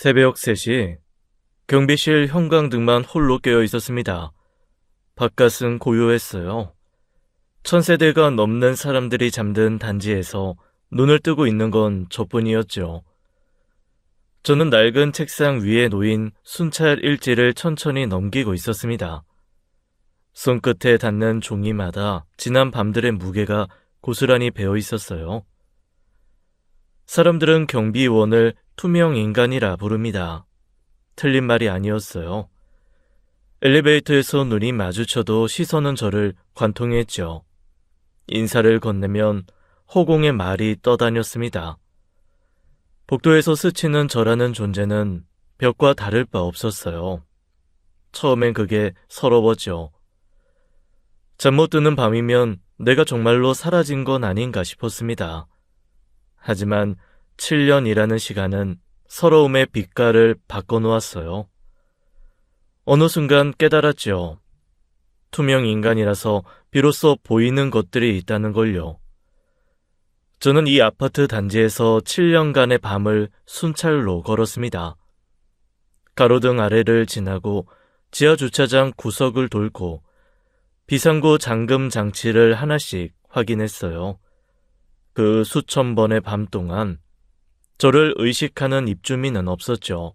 새벽 3시 경비실 형광등만 홀로 깨어 있었습니다. 바깥은 고요했어요. 1000세대가 넘는 사람들이 잠든 단지에서 눈을 뜨고 있는 건 저뿐이었죠. 저는 낡은 책상 위에 놓인 순찰 일지를 천천히 넘기고 있었습니다. 손끝에 닿는 종이마다 지난 밤들의 무게가 고스란히 배어 있었어요. 사람들은 경비원을 투명 인간이라 부릅니다. 틀린 말이 아니었어요. 엘리베이터에서 눈이 마주쳐도 시선은 저를 관통했죠. 인사를 건네면 허공에 말이 떠다녔습니다. 복도에서 스치는 저라는 존재는 벽과 다를 바 없었어요. 처음엔 그게 서러웠죠. 잠 못 드는 밤이면 내가 정말로 사라진 건 아닌가 싶었습니다. 하지만 7년이라는 시간은 서러움의 빛깔을 바꿔놓았어요. 어느 순간 깨달았죠. 투명 인간이라서 비로소 보이는 것들이 있다는 걸요. 저는 이 아파트 단지에서 7년간의 밤을 순찰로 걸었습니다. 가로등 아래를 지나고 지하주차장 구석을 돌고 비상구 잠금 장치를 하나씩 확인했어요. 그 수천 번의 밤 동안 저를 의식하는 입주민은 없었죠.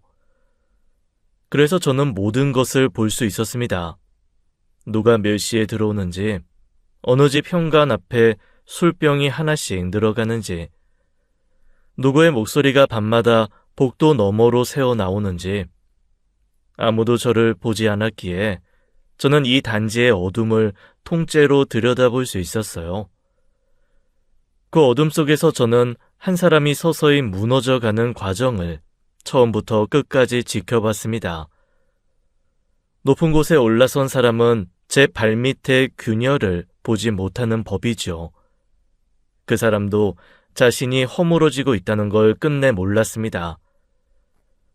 그래서 저는 모든 것을 볼 수 있었습니다. 누가 몇 시에 들어오는지, 어느 집 현관 앞에 술병이 하나씩 늘어가는지, 누구의 목소리가 밤마다 복도 너머로 새어 나오는지. 아무도 저를 보지 않았기에 저는 이 단지의 어둠을 통째로 들여다볼 수 있었어요. 그 어둠 속에서 저는 한 사람이 서서히 무너져가는 과정을 처음부터 끝까지 지켜봤습니다. 높은 곳에 올라선 사람은 제 발밑의 균열을 보지 못하는 법이죠. 그 사람도 자신이 허물어지고 있다는 걸 끝내 몰랐습니다.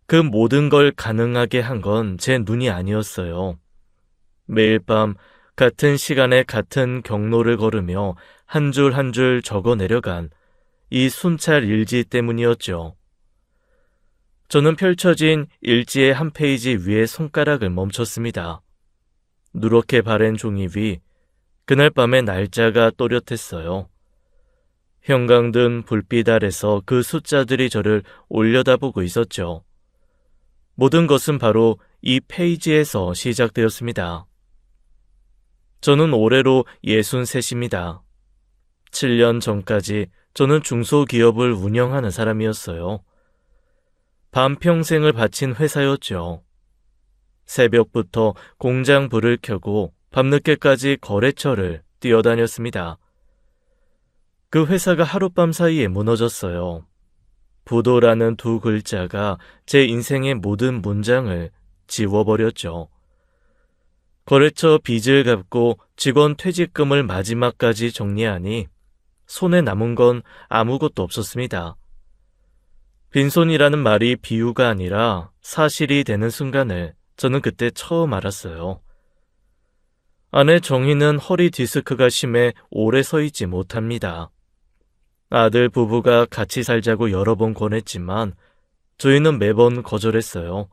그 모든 걸 가능하게 한 건 제 눈이 아니었어요. 매일 밤 같은 시간에 같은 경로를 걸으며 한 줄 한 줄 적어 내려간 이 순찰 일지 때문이었죠. 저는 펼쳐진 일지의 한 페이지 위에 손가락을 멈췄습니다. 누렇게 바랜 종이 위, 그날 밤의 날짜가 또렷했어요. 형광등 불빛 아래서 그 숫자들이 저를 올려다보고 있었죠. 모든 것은 바로 이 페이지에서 시작되었습니다. 저는 올해로 63입니다. 7년 전까지 저는 중소기업을 운영하는 사람이었어요. 반평생을 바친 회사였죠. 새벽부터 공장 불을 켜고 밤늦게까지 거래처를 뛰어다녔습니다. 그 회사가 하룻밤 사이에 무너졌어요. 부도라는 두 글자가 제 인생의 모든 문장을 지워버렸죠. 거래처 빚을 갚고 직원 퇴직금을 마지막까지 정리하니 손에 남은 건 아무것도 없었습니다. 빈손이라는 말이 비유가 아니라 사실이 되는 순간을 저는 그때 처음 알았어요. 아내 정희는 허리 디스크가 심해 오래 서 있지 못합니다. 아들 부부가 같이 살자고 여러 번 권했지만 저희는 매번 거절했어요.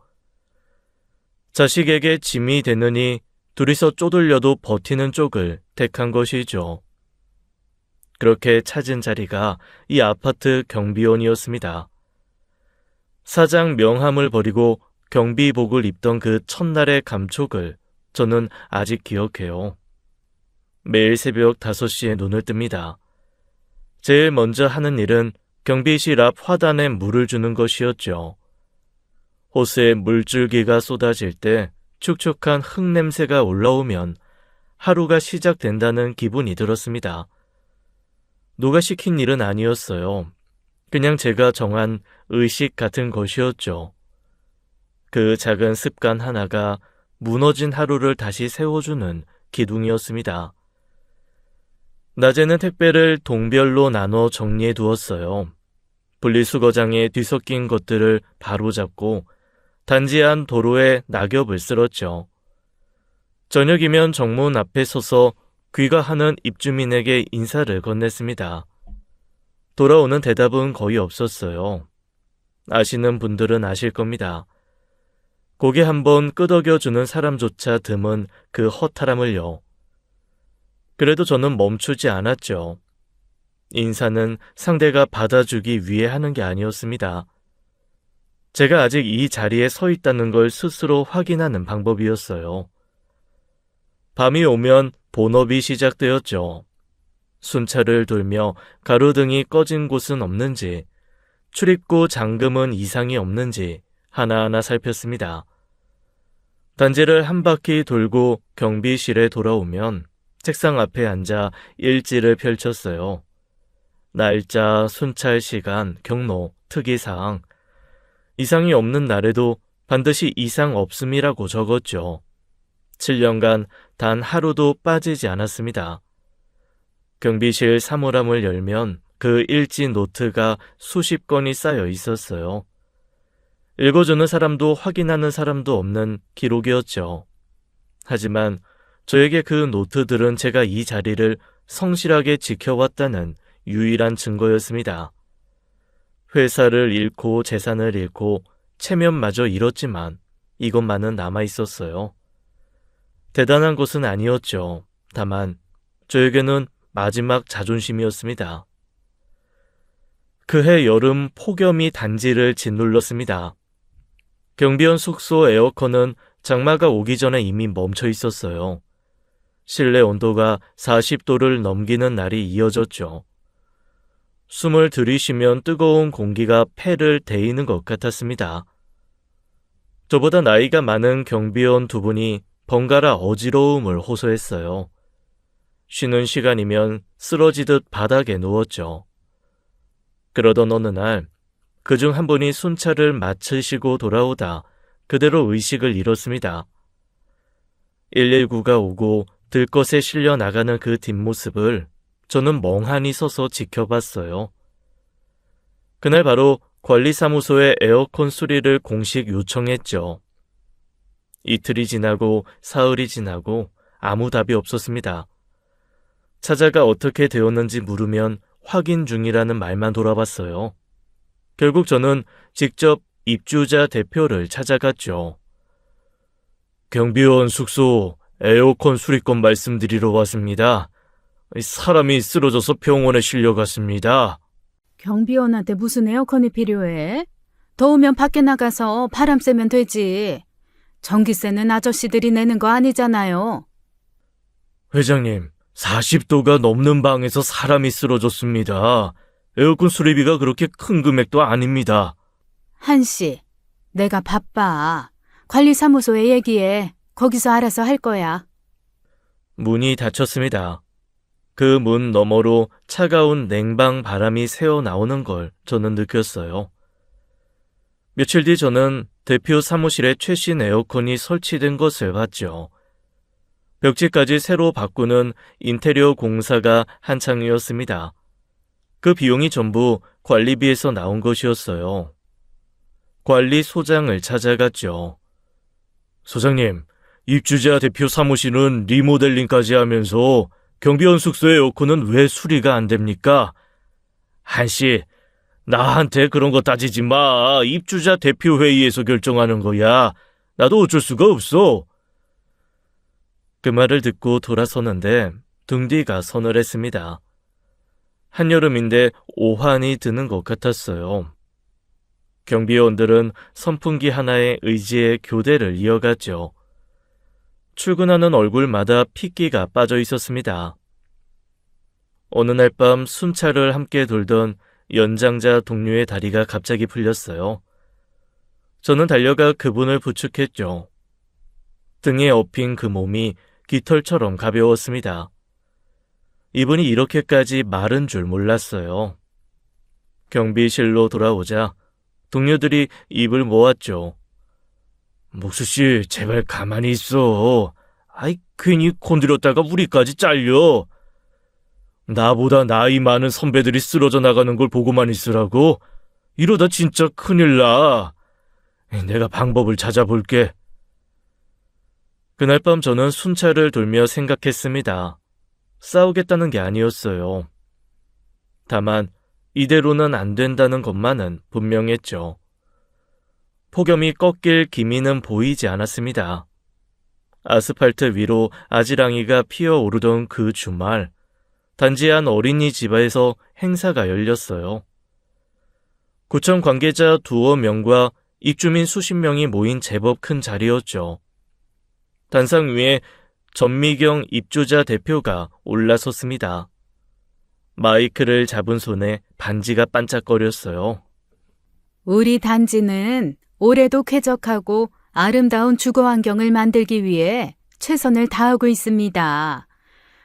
자식에게 짐이 되느니 둘이서 쪼들려도 버티는 쪽을 택한 것이죠. 그렇게 찾은 자리가 이 아파트 경비원이었습니다. 사장 명함을 버리고 경비복을 입던 그 첫날의 감촉을 저는 아직 기억해요. 매일 새벽 5시에 눈을 뜹니다. 제일 먼저 하는 일은 경비실 앞 화단에 물을 주는 것이었죠. 호스에 물줄기가 쏟아질 때 축축한 흙냄새가 올라오면 하루가 시작된다는 기분이 들었습니다. 누가 시킨 일은 아니었어요. 그냥 제가 정한 의식 같은 것이었죠. 그 작은 습관 하나가 무너진 하루를 다시 세워주는 기둥이었습니다. 낮에는 택배를 동별로 나눠 정리해 두었어요. 분리수거장에 뒤섞인 것들을 바로잡고 단지 안 도로에 낙엽을 쓸었죠. 저녁이면 정문 앞에 서서 귀가하는 입주민에게 인사를 건넸습니다. 돌아오는 대답은 거의 없었어요. 아시는 분들은 아실 겁니다. 고개 한번 끄덕여주는 사람조차 드문 그 허탈함을요. 그래도 저는 멈추지 않았죠. 인사는 상대가 받아주기 위해 하는 게 아니었습니다. 제가 아직 이 자리에 서 있다는 걸 스스로 확인하는 방법이었어요. 밤이 오면 본업이 시작되었죠. 순찰을 돌며 가로등이 꺼진 곳은 없는지, 출입구 잠금은 이상이 없는지 하나하나 살폈습니다. 단지를 한 바퀴 돌고 경비실에 돌아오면 책상 앞에 앉아 일지를 펼쳤어요. 날짜, 순찰 시간, 경로, 특이사항. 이상이 없는 날에도 반드시 이상 없음이라고 적었죠. 7년간 단 하루도 빠지지 않았습니다. 경비실 사물함을 열면 그 일지 노트가 수십 건이 쌓여 있었어요. 읽어주는 사람도 확인하는 사람도 없는 기록이었죠. 하지만 저에게 그 노트들은 제가 이 자리를 성실하게 지켜왔다는 유일한 증거였습니다. 회사를 잃고 재산을 잃고 체면마저 잃었지만 이것만은 남아있었어요. 대단한 것은 아니었죠. 다만 저에게는 마지막 자존심이었습니다. 그해 여름 폭염이 단지를 짓눌렀습니다. 경비원 숙소 에어컨은 장마가 오기 전에 이미 멈춰 있었어요. 실내 온도가 40도를 넘기는 날이 이어졌죠. 숨을 들이쉬면 뜨거운 공기가 폐를 데이는 것 같았습니다. 저보다 나이가 많은 경비원 두 분이 번갈아 어지러움을 호소했어요. 쉬는 시간이면 쓰러지듯 바닥에 누웠죠. 그러던 어느 날 그중 한 분이 순찰을 마치시고 돌아오다 그대로 의식을 잃었습니다. 119가 오고 들것에 실려 나가는 그 뒷모습을 저는 멍하니 서서 지켜봤어요. 그날 바로 관리사무소에 에어컨 수리를 공식 요청했죠. 이틀이 지나고 사흘이 지나고 아무 답이 없었습니다. 찾아가 어떻게 되었는지 물으면 확인 중이라는 말만 돌아봤어요. 결국 저는 직접 입주자 대표를 찾아갔죠. 경비원 숙소 에어컨 수리건 말씀드리러 왔습니다. 사람이 쓰러져서 병원에 실려갔습니다. 경비원한테 무슨 에어컨이 필요해? 더우면 밖에 나가서 바람 쐬면 되지. 전기세는 아저씨들이 내는 거 아니잖아요. 회장님, 40도가 넘는 방에서 사람이 쓰러졌습니다. 에어컨 수리비가 그렇게 큰 금액도 아닙니다. 한씨, 내가 바빠. 관리사무소에 얘기해. 거기서 알아서 할 거야. 문이 닫혔습니다. 그 문 너머로 차가운 냉방 바람이 새어나오는 걸 저는 느꼈어요. 며칠 뒤 저는 대표 사무실에 최신 에어컨이 설치된 것을 봤죠. 벽지까지 새로 바꾸는 인테리어 공사가 한창이었습니다. 그 비용이 전부 관리비에서 나온 것이었어요. 관리소장을 찾아갔죠. 소장님, 입주자 대표 사무실은 리모델링까지 하면서 경비원 숙소 에어컨은 왜 수리가 안 됩니까? 한씨, 나한테 그런 거 따지지 마. 입주자 대표 회의에서 결정하는 거야. 나도 어쩔 수가 없어. 그 말을 듣고 돌아서는데 등 뒤가 서늘했습니다. 한여름인데 오한이 드는 것 같았어요. 경비원들은 선풍기 하나에 의지해 교대를 이어갔죠. 출근하는 얼굴마다 핏기가 빠져 있었습니다. 어느 날 밤 순찰을 함께 돌던 연장자 동료의 다리가 갑자기 풀렸어요. 저는 달려가 그분을 부축했죠. 등에 엎인 그 몸이 깃털처럼 가벼웠습니다. 이분이 이렇게까지 마른 줄 몰랐어요. 경비실로 돌아오자 동료들이 입을 모았죠. 목수씨, 제발 가만히 있어. 아이, 괜히 건드렸다가 우리까지 잘려. 나보다 나이 많은 선배들이 쓰러져 나가는 걸 보고만 있으라고? 이러다 진짜 큰일 나. 내가 방법을 찾아볼게. 그날 밤 저는 순찰을 돌며 생각했습니다. 싸우겠다는 게 아니었어요. 다만 이대로는 안 된다는 것만은 분명했죠. 폭염이 꺾일 기미는 보이지 않았습니다. 아스팔트 위로 아지랑이가 피어오르던 그 주말, 단지 한 어린이집에서 행사가 열렸어요. 구청 관계자 두어 명과 입주민 수십 명이 모인 제법 큰 자리였죠. 단상 위에 전미경 입주자 대표가 올라섰습니다. 마이크를 잡은 손에 반지가 반짝거렸어요. 우리 단지는 올해도 쾌적하고 아름다운 주거 환경을 만들기 위해 최선을 다하고 있습니다.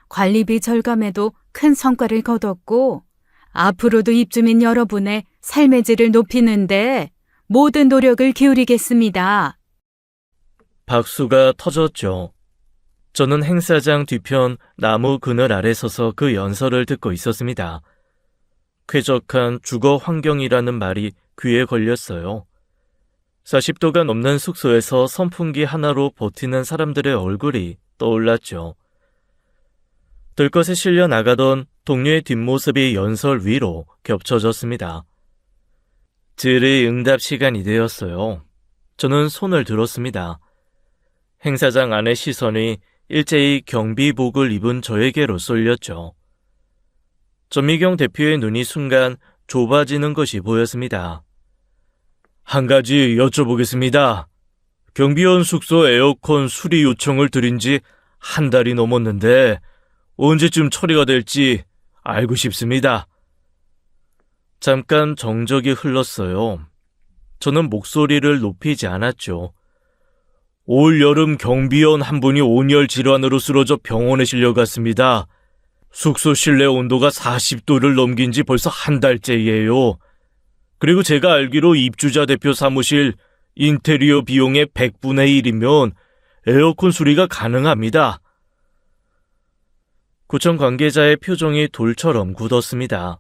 관리비 절감에도 큰 성과를 거뒀고 앞으로도 입주민 여러분의 삶의 질을 높이는데 모든 노력을 기울이겠습니다. 박수가 터졌죠. 저는 행사장 뒤편 나무 그늘 아래 서서 그 연설을 듣고 있었습니다. 쾌적한 주거 환경이라는 말이 귀에 걸렸어요. 40도가 넘는 숙소에서 선풍기 하나로 버티는 사람들의 얼굴이 떠올랐죠. 들것에 실려 나가던 동료의 뒷모습이 연설 위로 겹쳐졌습니다. 질의응답 시간이 되었어요. 저는 손을 들었습니다. 행사장 안의 시선이 일제히 경비복을 입은 저에게로 쏠렸죠. 전미경 대표의 눈이 순간 좁아지는 것이 보였습니다. 한 가지 여쭤보겠습니다. 경비원 숙소 에어컨 수리 요청을 드린 지 한 달이 넘었는데 언제쯤 처리가 될지 알고 싶습니다. 잠깐 정적이 흘렀어요. 저는 목소리를 높이지 않았죠. 올 여름 경비원 한 분이 온열 질환으로 쓰러져 병원에 실려갔습니다. 숙소 실내 온도가 40도를 넘긴 지 벌써 한 달째예요. 그리고 제가 알기로 입주자 대표 사무실 인테리어 비용의 100분의 1이면 에어컨 수리가 가능합니다. 구청 관계자의 표정이 돌처럼 굳었습니다.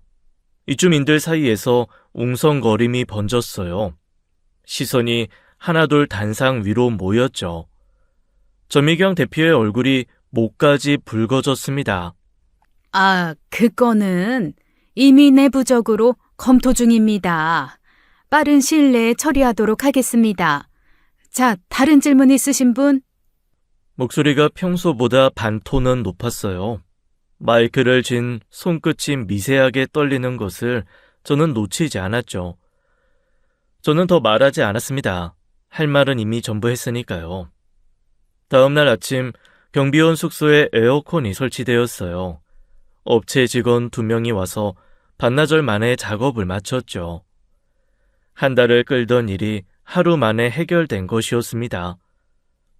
입주민들 사이에서 웅성거림이 번졌어요. 시선이 하나둘 단상 위로 모였죠. 전미경 대표의 얼굴이 목까지 붉어졌습니다. 그거는 이미 내부적으로 검토 중입니다. 빠른 시일 내에 처리하도록 하겠습니다. 자, 다른 질문 있으신 분? 목소리가 평소보다 반 톤은 높았어요. 마이크를 쥔 손끝이 미세하게 떨리는 것을 저는 놓치지 않았죠. 저는 더 말하지 않았습니다. 할 말은 이미 전부 했으니까요. 다음날 아침 경비원 숙소에 에어컨이 설치되었어요. 업체 직원 2명이 와서 반나절 만에 작업을 마쳤죠. 한 달을 끌던 일이 하루 만에 해결된 것이었습니다.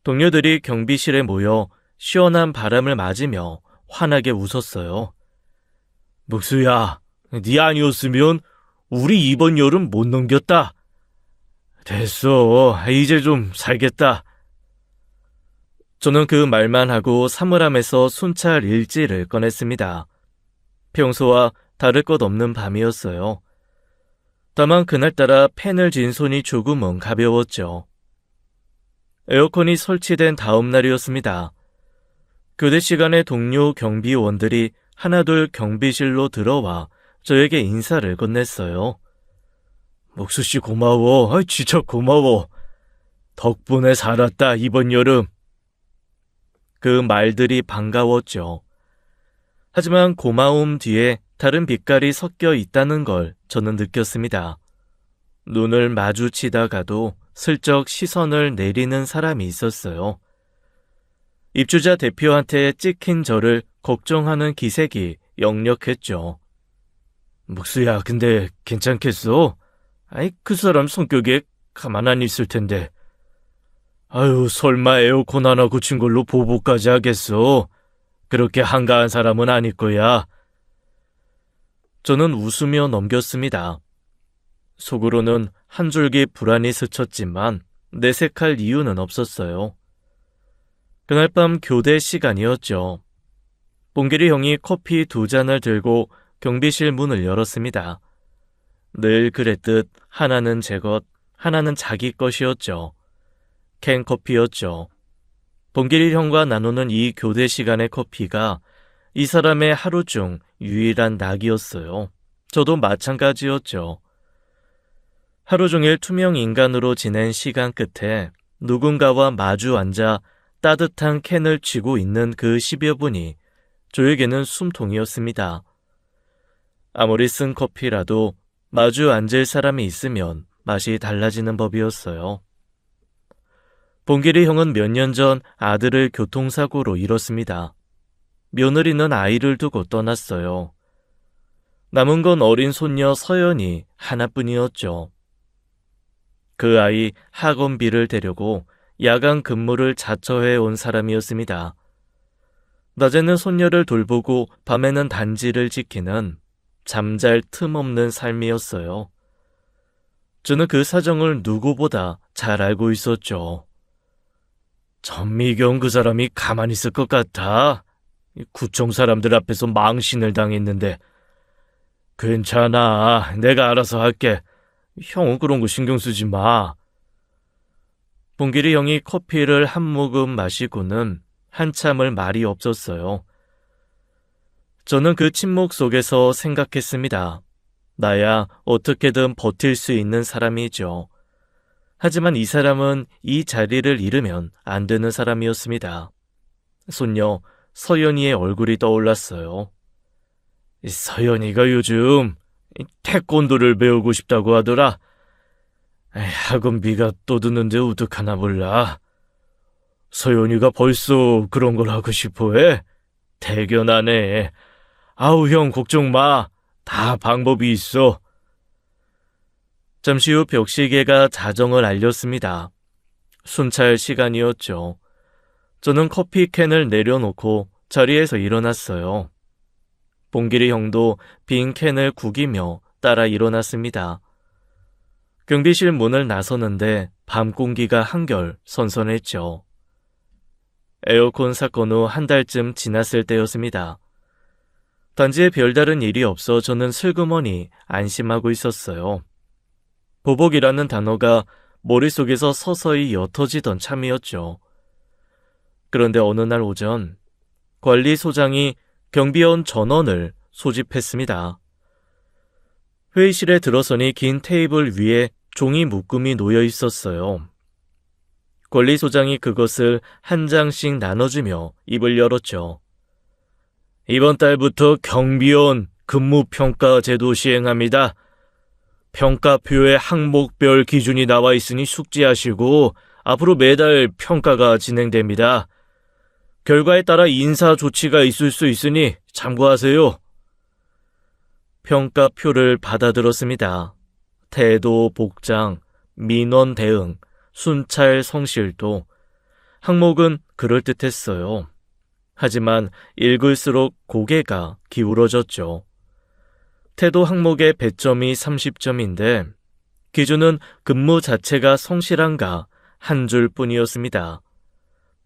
동료들이 경비실에 모여 시원한 바람을 맞으며 환하게 웃었어요. 묵수야, 네 아니었으면 우리 이번 여름 못 넘겼다. 됐어, 이제 좀 살겠다. 저는 그 말만 하고 사물함에서 순찰 일지를 꺼냈습니다. 평소와 다를 것 없는 밤이었어요. 다만 그날따라 펜을 쥔 손이 조금은 가벼웠죠. 에어컨이 설치된 다음 날이었습니다. 교대 시간에 동료 경비원들이 하나둘 경비실로 들어와 저에게 인사를 건넸어요. 목수씨 고마워. 진짜 고마워. 덕분에 살았다, 이번 여름. 그 말들이 반가웠죠. 하지만 고마움 뒤에 다른 빛깔이 섞여 있다는 걸 저는 느꼈습니다. 눈을 마주치다가도 슬쩍 시선을 내리는 사람이 있었어요. 입주자 대표한테 찍힌 저를 걱정하는 기색이 역력했죠. 묵수야, 근데 괜찮겠어? 그 사람 성격에 가만 안 있을 텐데. 설마 에어컨 하나 고친 걸로 보복까지 하겠어? 그렇게 한가한 사람은 아닐 거야. 저는 웃으며 넘겼습니다. 속으로는 한 줄기 불안이 스쳤지만 내색할 이유는 없었어요. 그날 밤 교대 시간이었죠. 봉길이 형이 커피 2잔을 들고 경비실 문을 열었습니다. 늘 그랬듯 하나는 제 것, 하나는 자기 것이었죠. 캔커피였죠. 봉길이 형과 나누는 이 교대 시간의 커피가 이 사람의 하루 중 유일한 낙이었어요. 저도 마찬가지였죠. 하루 종일 투명 인간으로 지낸 시간 끝에 누군가와 마주 앉아 따뜻한 캔을 쥐고 있는 그 10여 분이 저에게는 숨통이었습니다. 아무리 쓴 커피라도 마주 앉을 사람이 있으면 맛이 달라지는 법이었어요. 봉길이 형은 몇 년 전 아들을 교통사고로 잃었습니다. 며느리는 아이를 두고 떠났어요. 남은 건 어린 손녀 서연이 하나뿐이었죠. 그 아이 학원비를 대려고 야간 근무를 자처해 온 사람이었습니다. 낮에는 손녀를 돌보고 밤에는 단지를 지키는 잠잘 틈 없는 삶이었어요. 저는 그 사정을 누구보다 잘 알고 있었죠. 전미경 그 사람이 가만히 있을 것 같아. 구청 사람들 앞에서 망신을 당했는데. 괜찮아. 내가 알아서 할게. 형은 그런 거 신경 쓰지 마. 봉길이 형이 커피를 한 모금 마시고는 한참을 말이 없었어요. 저는 그 침묵 속에서 생각했습니다. 나야 어떻게든 버틸 수 있는 사람이죠. 하지만 이 사람은 이 자리를 잃으면 안 되는 사람이었습니다. 손녀 서연이의 얼굴이 떠올랐어요. 서연이가 요즘 태권도를 배우고 싶다고 하더라. 학원비가 또 드는데 어떡하나 몰라. 서연이가 벌써 그런 걸 하고 싶어해? 대견하네. 아우 형 걱정 마. 다 방법이 있어. 잠시 후 벽시계가 자정을 알렸습니다. 순찰 시간이었죠. 저는 커피 캔을 내려놓고 자리에서 일어났어요. 봉길이 형도 빈 캔을 구기며 따라 일어났습니다. 경비실 문을 나서는데 밤 공기가 한결 선선했죠. 에어컨 사건 후 한 달쯤 지났을 때였습니다. 단지에 별다른 일이 없어 저는 슬그머니 안심하고 있었어요. 보복이라는 단어가 머릿속에서 서서히 옅어지던 참이었죠. 그런데 어느 날 오전 관리소장이 경비원 전원을 소집했습니다. 회의실에 들어서니 긴 테이블 위에 종이 묶음이 놓여 있었어요. 관리소장이 그것을 한 장씩 나눠주며 입을 열었죠. 이번 달부터 경비원 근무평가 제도 시행합니다. 평가표에 항목별 기준이 나와 있으니 숙지하시고 앞으로 매달 평가가 진행됩니다. 결과에 따라 인사 조치가 있을 수 있으니 참고하세요. 평가표를 받아들었습니다. 태도, 복장, 민원 대응, 순찰 성실도 항목은 그럴듯했어요. 하지만 읽을수록 고개가 기울어졌죠. 태도 항목의 배점이 30점인데 기준은 근무 자체가 성실한가 한 줄뿐이었습니다.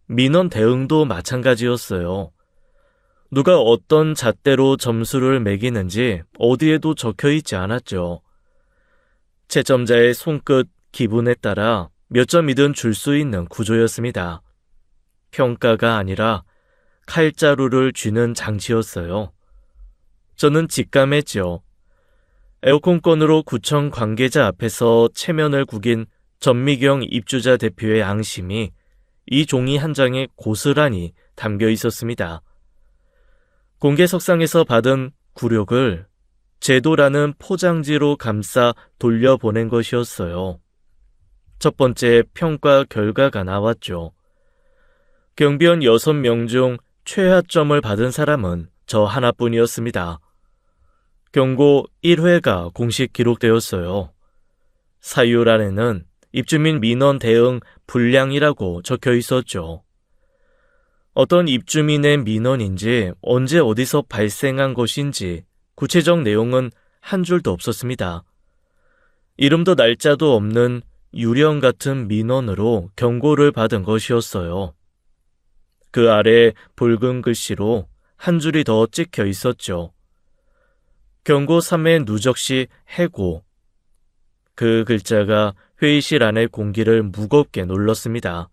민원 대응도 마찬가지였어요. 누가 어떤 잣대로 점수를 매기는지 어디에도 적혀있지 않았죠. 채점자의 손끝, 기분에 따라 몇 점이든 줄 수 있는 구조였습니다. 평가가 아니라 칼자루를 쥐는 장치였어요. 저는 직감했죠. 에어컨건으로 구청 관계자 앞에서 체면을 구긴 전미경 입주자 대표의 앙심이 이 종이 한 장에 고스란히 담겨 있었습니다. 공개석상에서 받은 굴욕을 제도라는 포장지로 감싸 돌려보낸 것이었어요. 첫 번째 평가 결과가 나왔죠. 경비원 6명 중 최하점을 받은 사람은 저 하나뿐이었습니다. 경고 1회가 공식 기록되었어요. 사유란에는 입주민 민원 대응 불량이라고 적혀 있었죠. 어떤 입주민의 민원인지 언제 어디서 발생한 것인지 구체적 내용은 한 줄도 없었습니다. 이름도 날짜도 없는 유령 같은 민원으로 경고를 받은 것이었어요. 그 아래 붉은 글씨로 한 줄이 더 찍혀 있었죠. 경고 3회 누적 시 해고. 그 글자가 회의실 안의 공기를 무겁게 눌렀습니다.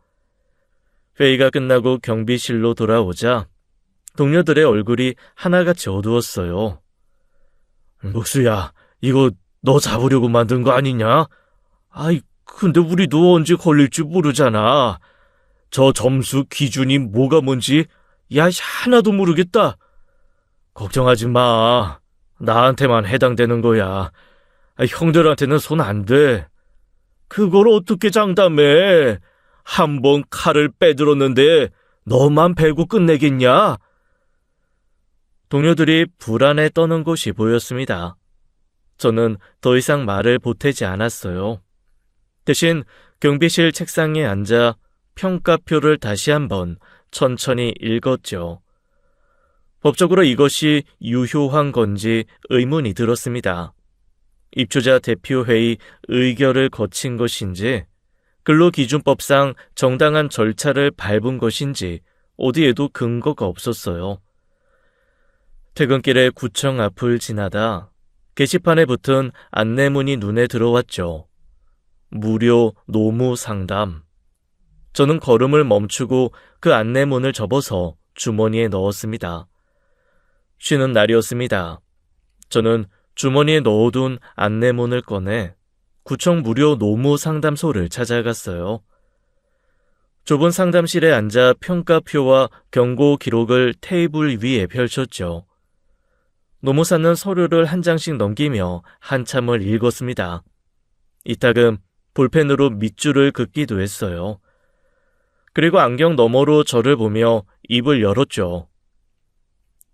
회의가 끝나고 경비실로 돌아오자 동료들의 얼굴이 하나같이 어두웠어요. 목수야, 이거 너 잡으려고 만든 거 아니냐? 아이, 근데 우리도 언제 걸릴지 모르잖아. 저 점수 기준이 뭐가 뭔지, 야, 하나도 모르겠다. 걱정하지 마. 나한테만 해당되는 거야. 형들한테는 손 안 대. 그걸 어떻게 장담해? 한 번 칼을 빼들었는데 너만 베고 끝내겠냐? 동료들이 불안에 떠는 것이 보였습니다. 저는 더 이상 말을 보태지 않았어요. 대신 경비실 책상에 앉아 평가표를 다시 한번 천천히 읽었죠. 법적으로 이것이 유효한 건지 의문이 들었습니다. 입주자 대표회의 의결을 거친 것인지, 근로기준법상 정당한 절차를 밟은 것인지 어디에도 근거가 없었어요. 퇴근길에 구청 앞을 지나다 게시판에 붙은 안내문이 눈에 들어왔죠. 무료 노무 상담. 저는 걸음을 멈추고 그 안내문을 접어서 주머니에 넣었습니다. 쉬는 날이었습니다. 저는 주머니에 넣어둔 안내문을 꺼내 구청 무료 노무 상담소를 찾아갔어요. 좁은 상담실에 앉아 평가표와 경고 기록을 테이블 위에 펼쳤죠. 노무사는 서류를 한 장씩 넘기며 한참을 읽었습니다. 이따금 볼펜으로 밑줄을 긋기도 했어요. 그리고 안경 너머로 저를 보며 입을 열었죠.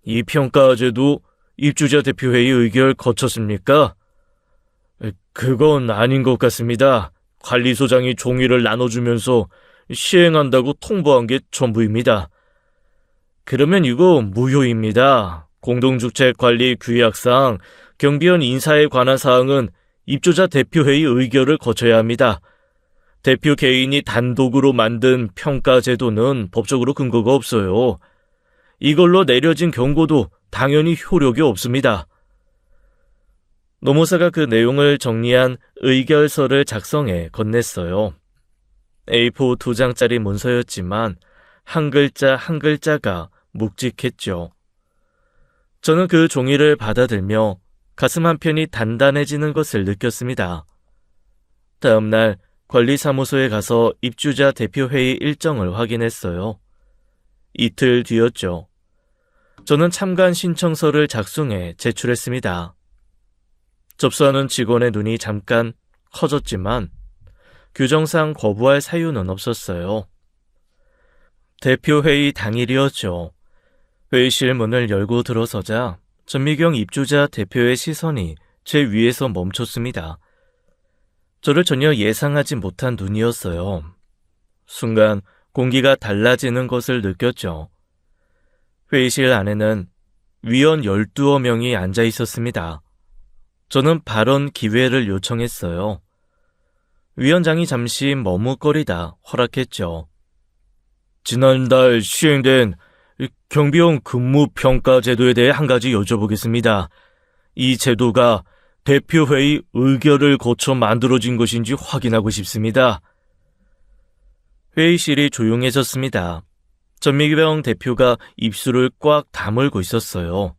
이 평가제도 입주자 대표회의 의결 거쳤습니까? 그건 아닌 것 같습니다. 관리소장이 종이를 나눠주면서 시행한다고 통보한 게 전부입니다. 그러면 이거 무효입니다. 공동주택관리 규약상 경비원 인사에 관한 사항은 입주자 대표회의 의결을 거쳐야 합니다. 대표 개인이 단독으로 만든 평가제도는 법적으로 근거가 없어요. 이걸로 내려진 경고도 당연히 효력이 없습니다. 노무사가 그 내용을 정리한 의결서를 작성해 건넸어요. A4 2장짜리 문서였지만 한 글자 한 글자가 묵직했죠. 저는 그 종이를 받아들며 가슴 한편이 단단해지는 것을 느꼈습니다. 다음 날 관리사무소에 가서 입주자 대표회의 일정을 확인했어요. 이틀 뒤였죠. 저는 참관 신청서를 작성해 제출했습니다. 접수하는 직원의 눈이 잠깐 커졌지만 규정상 거부할 사유는 없었어요. 대표회의 당일이었죠. 회의실 문을 열고 들어서자 전미경 입주자 대표의 시선이 제 위에서 멈췄습니다. 저를 전혀 예상하지 못한 눈이었어요. 순간 공기가 달라지는 것을 느꼈죠. 회의실 안에는 위원 12명이 앉아 있었습니다. 저는 발언 기회를 요청했어요. 위원장이 잠시 머뭇거리다 허락했죠. 지난달 시행된 경비원 근무평가 제도에 대해 한 가지 여쭤보겠습니다. 이 제도가 대표회의 의결을 거쳐 만들어진 것인지 확인하고 싶습니다. 회의실이 조용해졌습니다. 전미경 대표가 입술을 꽉 다물고 있었어요.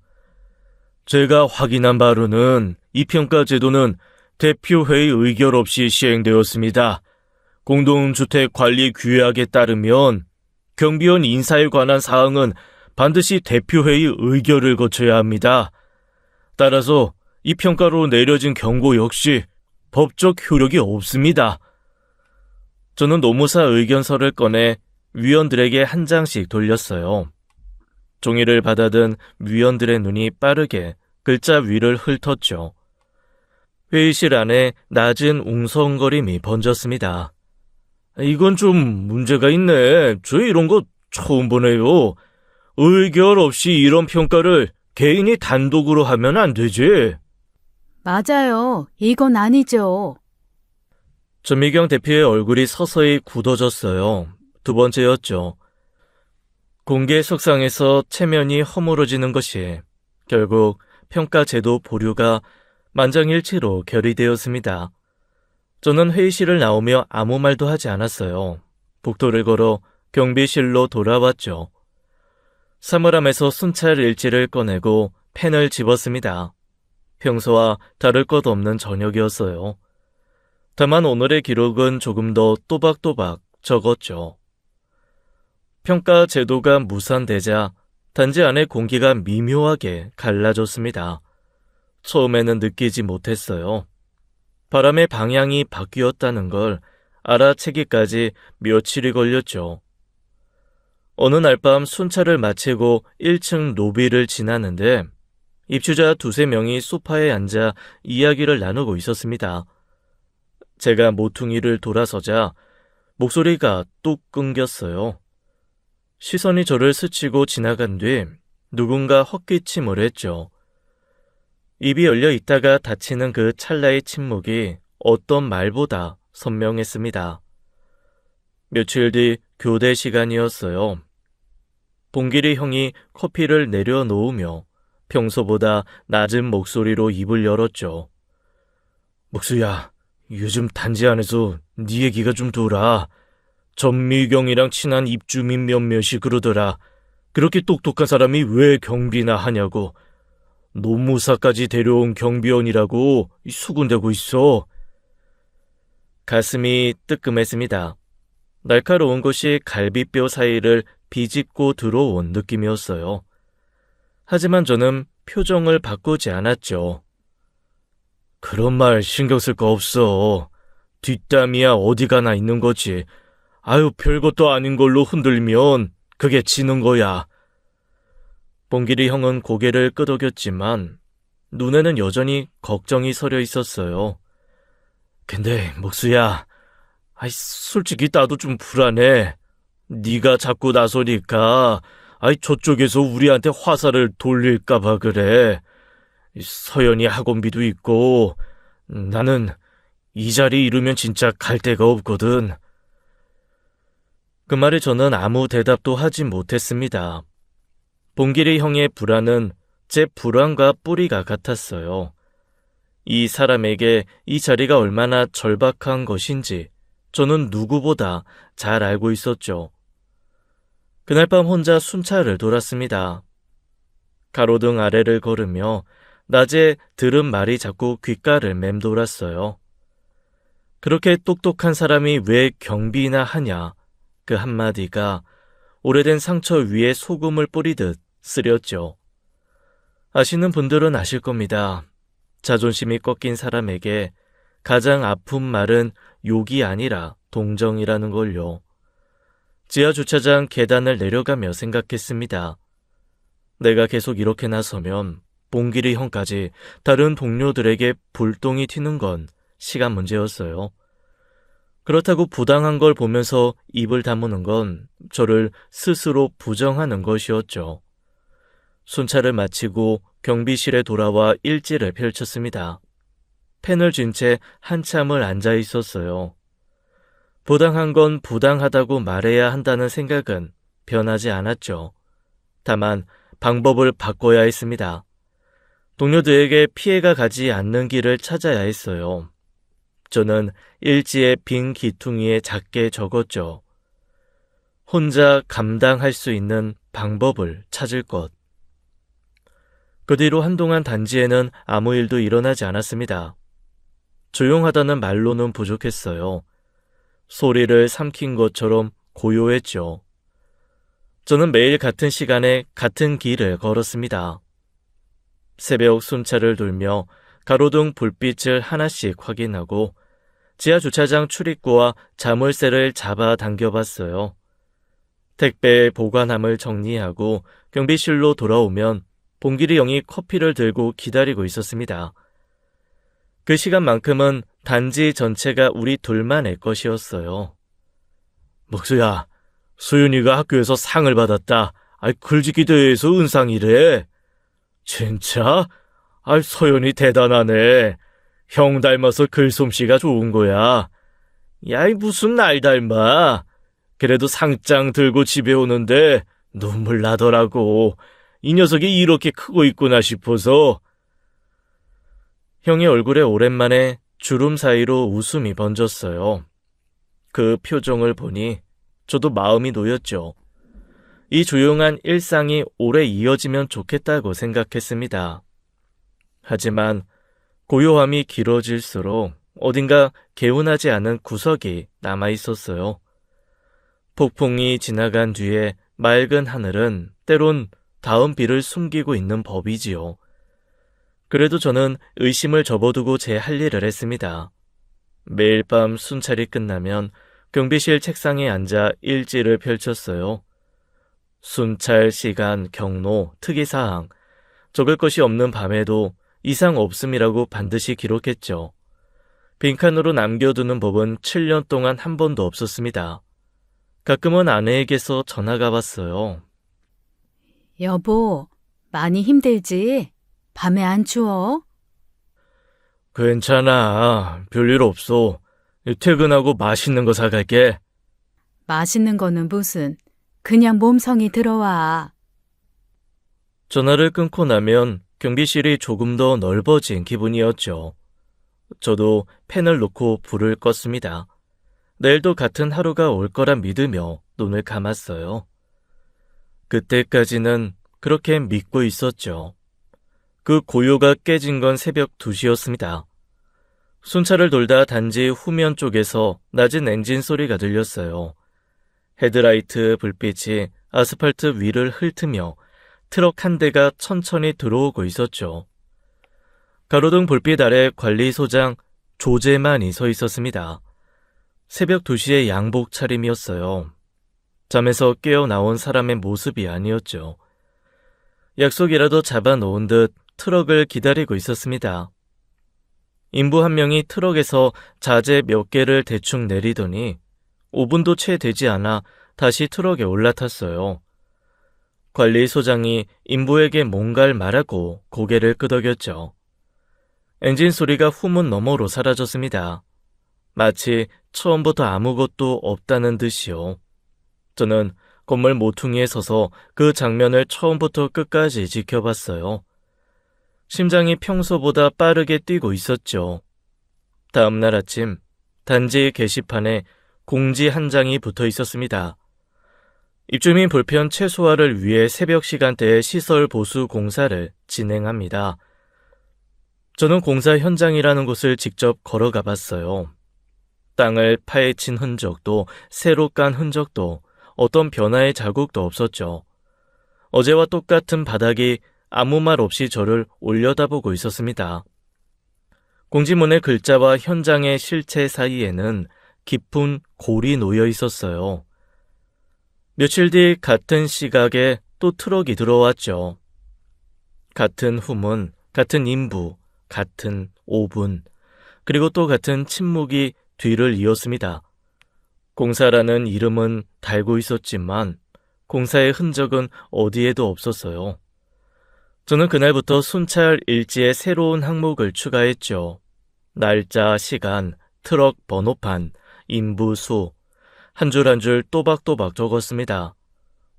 제가 확인한 바로는 이 평가 제도는 대표회의 의결 없이 시행되었습니다. 공동주택관리 규약에 따르면 경비원 인사에 관한 사항은 반드시 대표회의 의결을 거쳐야 합니다. 따라서 이 평가로 내려진 경고 역시 법적 효력이 없습니다. 저는 노무사 의견서를 꺼내 위원들에게 한 장씩 돌렸어요. 종이를 받아든 위원들의 눈이 빠르게 글자 위를 훑었죠. 회의실 안에 낮은 웅성거림이 번졌습니다. 이건 좀 문제가 있네. 저 이런 거 처음 보네요. 의결 없이 이런 평가를 개인이 단독으로 하면 안 되지. 맞아요. 이건 아니죠. 전미경 대표의 얼굴이 서서히 굳어졌어요. 두 번째였죠. 공개 석상에서 체면이 허물어지는 것이 결국 평가제도 보류가 만장일치로 결의되었습니다. 저는 회의실을 나오며 아무 말도 하지 않았어요. 복도를 걸어 경비실로 돌아왔죠. 사물함에서 순찰 일지를 꺼내고 펜을 집었습니다. 평소와 다를 것 없는 저녁이었어요. 다만 오늘의 기록은 조금 더 또박또박 적었죠. 평가 제도가 무산되자 단지 안의 공기가 미묘하게 갈라졌습니다. 처음에는 느끼지 못했어요. 바람의 방향이 바뀌었다는 걸 알아채기까지 며칠이 걸렸죠. 어느 날 밤 순찰을 마치고 1층 로비를 지나는데 입주자 2-3명이 소파에 앉아 이야기를 나누고 있었습니다. 제가 모퉁이를 돌아서자 목소리가 뚝 끊겼어요. 시선이 저를 스치고 지나간 뒤 누군가 헛기침을 했죠. 입이 열려 있다가 닫히는 그 찰나의 침묵이 어떤 말보다 선명했습니다. 며칠 뒤 교대 시간이었어요. 봉길이 형이 커피를 내려놓으며 평소보다 낮은 목소리로 입을 열었죠. 목수야, 요즘 단지 안에서 네 얘기가 좀 돌아. 전미경이랑 친한 입주민 몇몇이 그러더라. 그렇게 똑똑한 사람이 왜 경비나 하냐고. 노무사까지 데려온 경비원이라고 수군대고 있어. 가슴이 뜨끔했습니다. 날카로운 것이 갈비뼈 사이를 비집고 들어온 느낌이었어요. 하지만 저는 표정을 바꾸지 않았죠. 그런 말 신경 쓸 거 없어. 뒷담이야 어디 가나 있는 거지. 아유, 별것도 아닌 걸로 흔들면 그게 지는 거야. 봉길이 형은 고개를 끄덕였지만 눈에는 여전히 걱정이 서려 있었어요. 근데 목수야, 솔직히 나도 좀 불안해. 네가 자꾸 나서니까 저쪽에서 우리한테 화살을 돌릴까 봐 그래. 서연이 학원비도 있고 나는 이 자리 잃으면 진짜 갈 데가 없거든. 그 말에 저는 아무 대답도 하지 못했습니다. 봉길이 형의 불안은 제 불안과 뿌리가 같았어요. 이 사람에게 이 자리가 얼마나 절박한 것인지 저는 누구보다 잘 알고 있었죠. 그날 밤 혼자 순찰을 돌았습니다. 가로등 아래를 걸으며 낮에 들은 말이 자꾸 귓가를 맴돌았어요. 그렇게 똑똑한 사람이 왜 경비나 하냐, 그 한마디가 오래된 상처 위에 소금을 뿌리듯 쓰렸죠. 아시는 분들은 아실 겁니다. 자존심이 꺾인 사람에게 가장 아픈 말은 욕이 아니라 동정이라는 걸요. 지하 주차장 계단을 내려가며 생각했습니다. 내가 계속 이렇게 나서면 봉길이 형까지 다른 동료들에게 불똥이 튀는 건 시간 문제였어요. 그렇다고 부당한 걸 보면서 입을 다무는 건 저를 스스로 부정하는 것이었죠. 순찰을 마치고 경비실에 돌아와 일지를 펼쳤습니다. 펜을 쥔 채 한참을 앉아 있었어요. 부당한 건 부당하다고 말해야 한다는 생각은 변하지 않았죠. 다만 방법을 바꿔야 했습니다. 동료들에게 피해가 가지 않는 길을 찾아야 했어요. 저는 일지에 빈 기퉁이에 작게 적었죠. 혼자 감당할 수 있는 방법을 찾을 것. 그 뒤로 한동안 단지에는 아무 일도 일어나지 않았습니다. 조용하다는 말로는 부족했어요. 소리를 삼킨 것처럼 고요했죠. 저는 매일 같은 시간에 같은 길을 걸었습니다. 새벽 순찰을 돌며 가로등 불빛을 하나씩 확인하고 지하 주차장 출입구와 자물쇠를 잡아당겨봤어요. 택배 보관함을 정리하고 경비실로 돌아오면 봉길이 형이 커피를 들고 기다리고 있었습니다. 그 시간만큼은 단지 전체가 우리 둘만의 것이었어요. 목수야, 소윤이가 학교에서 상을 받았다. 글짓기 대회에서 은상이래. 진짜? 소연이 대단하네. 형 닮아서 글솜씨가 좋은 거야. 무슨 날 닮아. 그래도 상장 들고 집에 오는데 눈물 나더라고. 이 녀석이 이렇게 크고 있구나 싶어서. 형의 얼굴에 오랜만에 주름 사이로 웃음이 번졌어요. 그 표정을 보니 저도 마음이 놓였죠. 이 조용한 일상이 오래 이어지면 좋겠다고 생각했습니다. 하지만 고요함이 길어질수록 어딘가 개운하지 않은 구석이 남아 있었어요. 폭풍이 지나간 뒤에 맑은 하늘은 때론 다음 비를 숨기고 있는 법이지요. 그래도 저는 의심을 접어두고 제 할 일을 했습니다. 매일 밤 순찰이 끝나면 경비실 책상에 앉아 일지를 펼쳤어요. 순찰 시간, 경로, 특이사항, 적을 것이 없는 밤에도 이상 없음이라고 반드시 기록했죠. 빈칸으로 남겨두는 법은 7년 동안 한 번도 없었습니다. 가끔은 아내에게서 전화가 왔어요. 여보, 많이 힘들지? 밤에 안 추워? 괜찮아. 별일 없어. 퇴근하고 맛있는 거 사갈게. 맛있는 거는 무슨, 그냥 몸성이 들어와. 전화를 끊고 나면 경비실이 조금 더 넓어진 기분이었죠. 저도 펜을 놓고 불을 껐습니다. 내일도 같은 하루가 올 거란 믿으며 눈을 감았어요. 그때까지는 그렇게 믿고 있었죠. 그 고요가 깨진 건 새벽 2시였습니다. 순찰을 돌다 단지 후면 쪽에서 낮은 엔진 소리가 들렸어요. 헤드라이트 불빛이 아스팔트 위를 훑으며 트럭 한 대가 천천히 들어오고 있었죠. 가로등 불빛 아래 관리소장 조재만이 서 있었습니다. 새벽 2시의 양복 차림이었어요. 잠에서 깨어 나온 사람의 모습이 아니었죠. 약속이라도 잡아놓은 듯 트럭을 기다리고 있었습니다. 인부 한 명이 트럭에서 자재 몇 개를 대충 내리더니 5분도 채 되지 않아 다시 트럭에 올라탔어요. 관리소장이 인부에게 뭔가를 말하고 고개를 끄덕였죠. 엔진 소리가 후문 너머로 사라졌습니다. 마치 처음부터 아무것도 없다는 듯이요. 저는 건물 모퉁이에 서서 그 장면을 처음부터 끝까지 지켜봤어요. 심장이 평소보다 빠르게 뛰고 있었죠. 다음 날 아침 단지 게시판에 공지 한 장이 붙어 있었습니다. 입주민 불편 최소화를 위해 새벽 시간대에 시설 보수 공사를 진행합니다. 저는 공사 현장이라는 곳을 직접 걸어가 봤어요. 땅을 파헤친 흔적도 새로 깐 흔적도 어떤 변화의 자국도 없었죠. 어제와 똑같은 바닥이 아무 말 없이 저를 올려다보고 있었습니다. 공지문의 글자와 현장의 실체 사이에는 깊은 골이 놓여 있었어요. 며칠 뒤 같은 시각에 또 트럭이 들어왔죠. 같은 후문, 같은 인부, 같은 5분, 그리고 또 같은 침묵이 뒤를 이었습니다. 공사라는 이름은 달고 있었지만 공사의 흔적은 어디에도 없었어요. 저는 그날부터 순찰 일지에 새로운 항목을 추가했죠. 날짜, 시간, 트럭 번호판, 인부 수, 한 줄 한 줄 또박또박 적었습니다.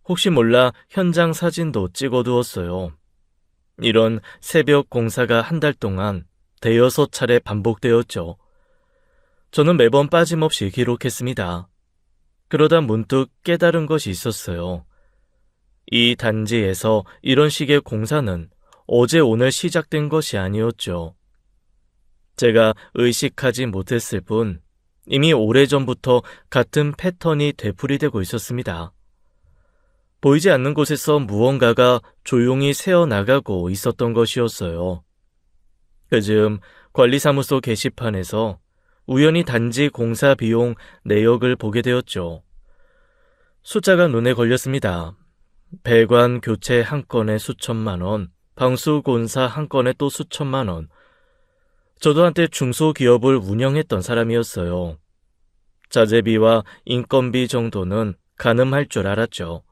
혹시 몰라 현장 사진도 찍어두었어요. 이런 새벽 공사가 한 달 동안 대여섯 차례 반복되었죠. 저는 매번 빠짐없이 기록했습니다. 그러다 문득 깨달은 것이 있었어요. 이 단지에서 이런 식의 공사는 어제 오늘 시작된 것이 아니었죠. 제가 의식하지 못했을 뿐 이미 오래전부터 같은 패턴이 되풀이되고 있었습니다. 보이지 않는 곳에서 무언가가 조용히 새어나가고 있었던 것이었어요. 그즈음 관리사무소 게시판에서 우연히 단지 공사 비용 내역을 보게 되었죠. 숫자가 눈에 걸렸습니다. 배관 교체 한 건에 수천만 원, 방수 공사 한 건에 또 수천만 원. 저도 한때 중소기업을 운영했던 사람이었어요. 자재비와 인건비 정도는 가늠할 줄 알았죠.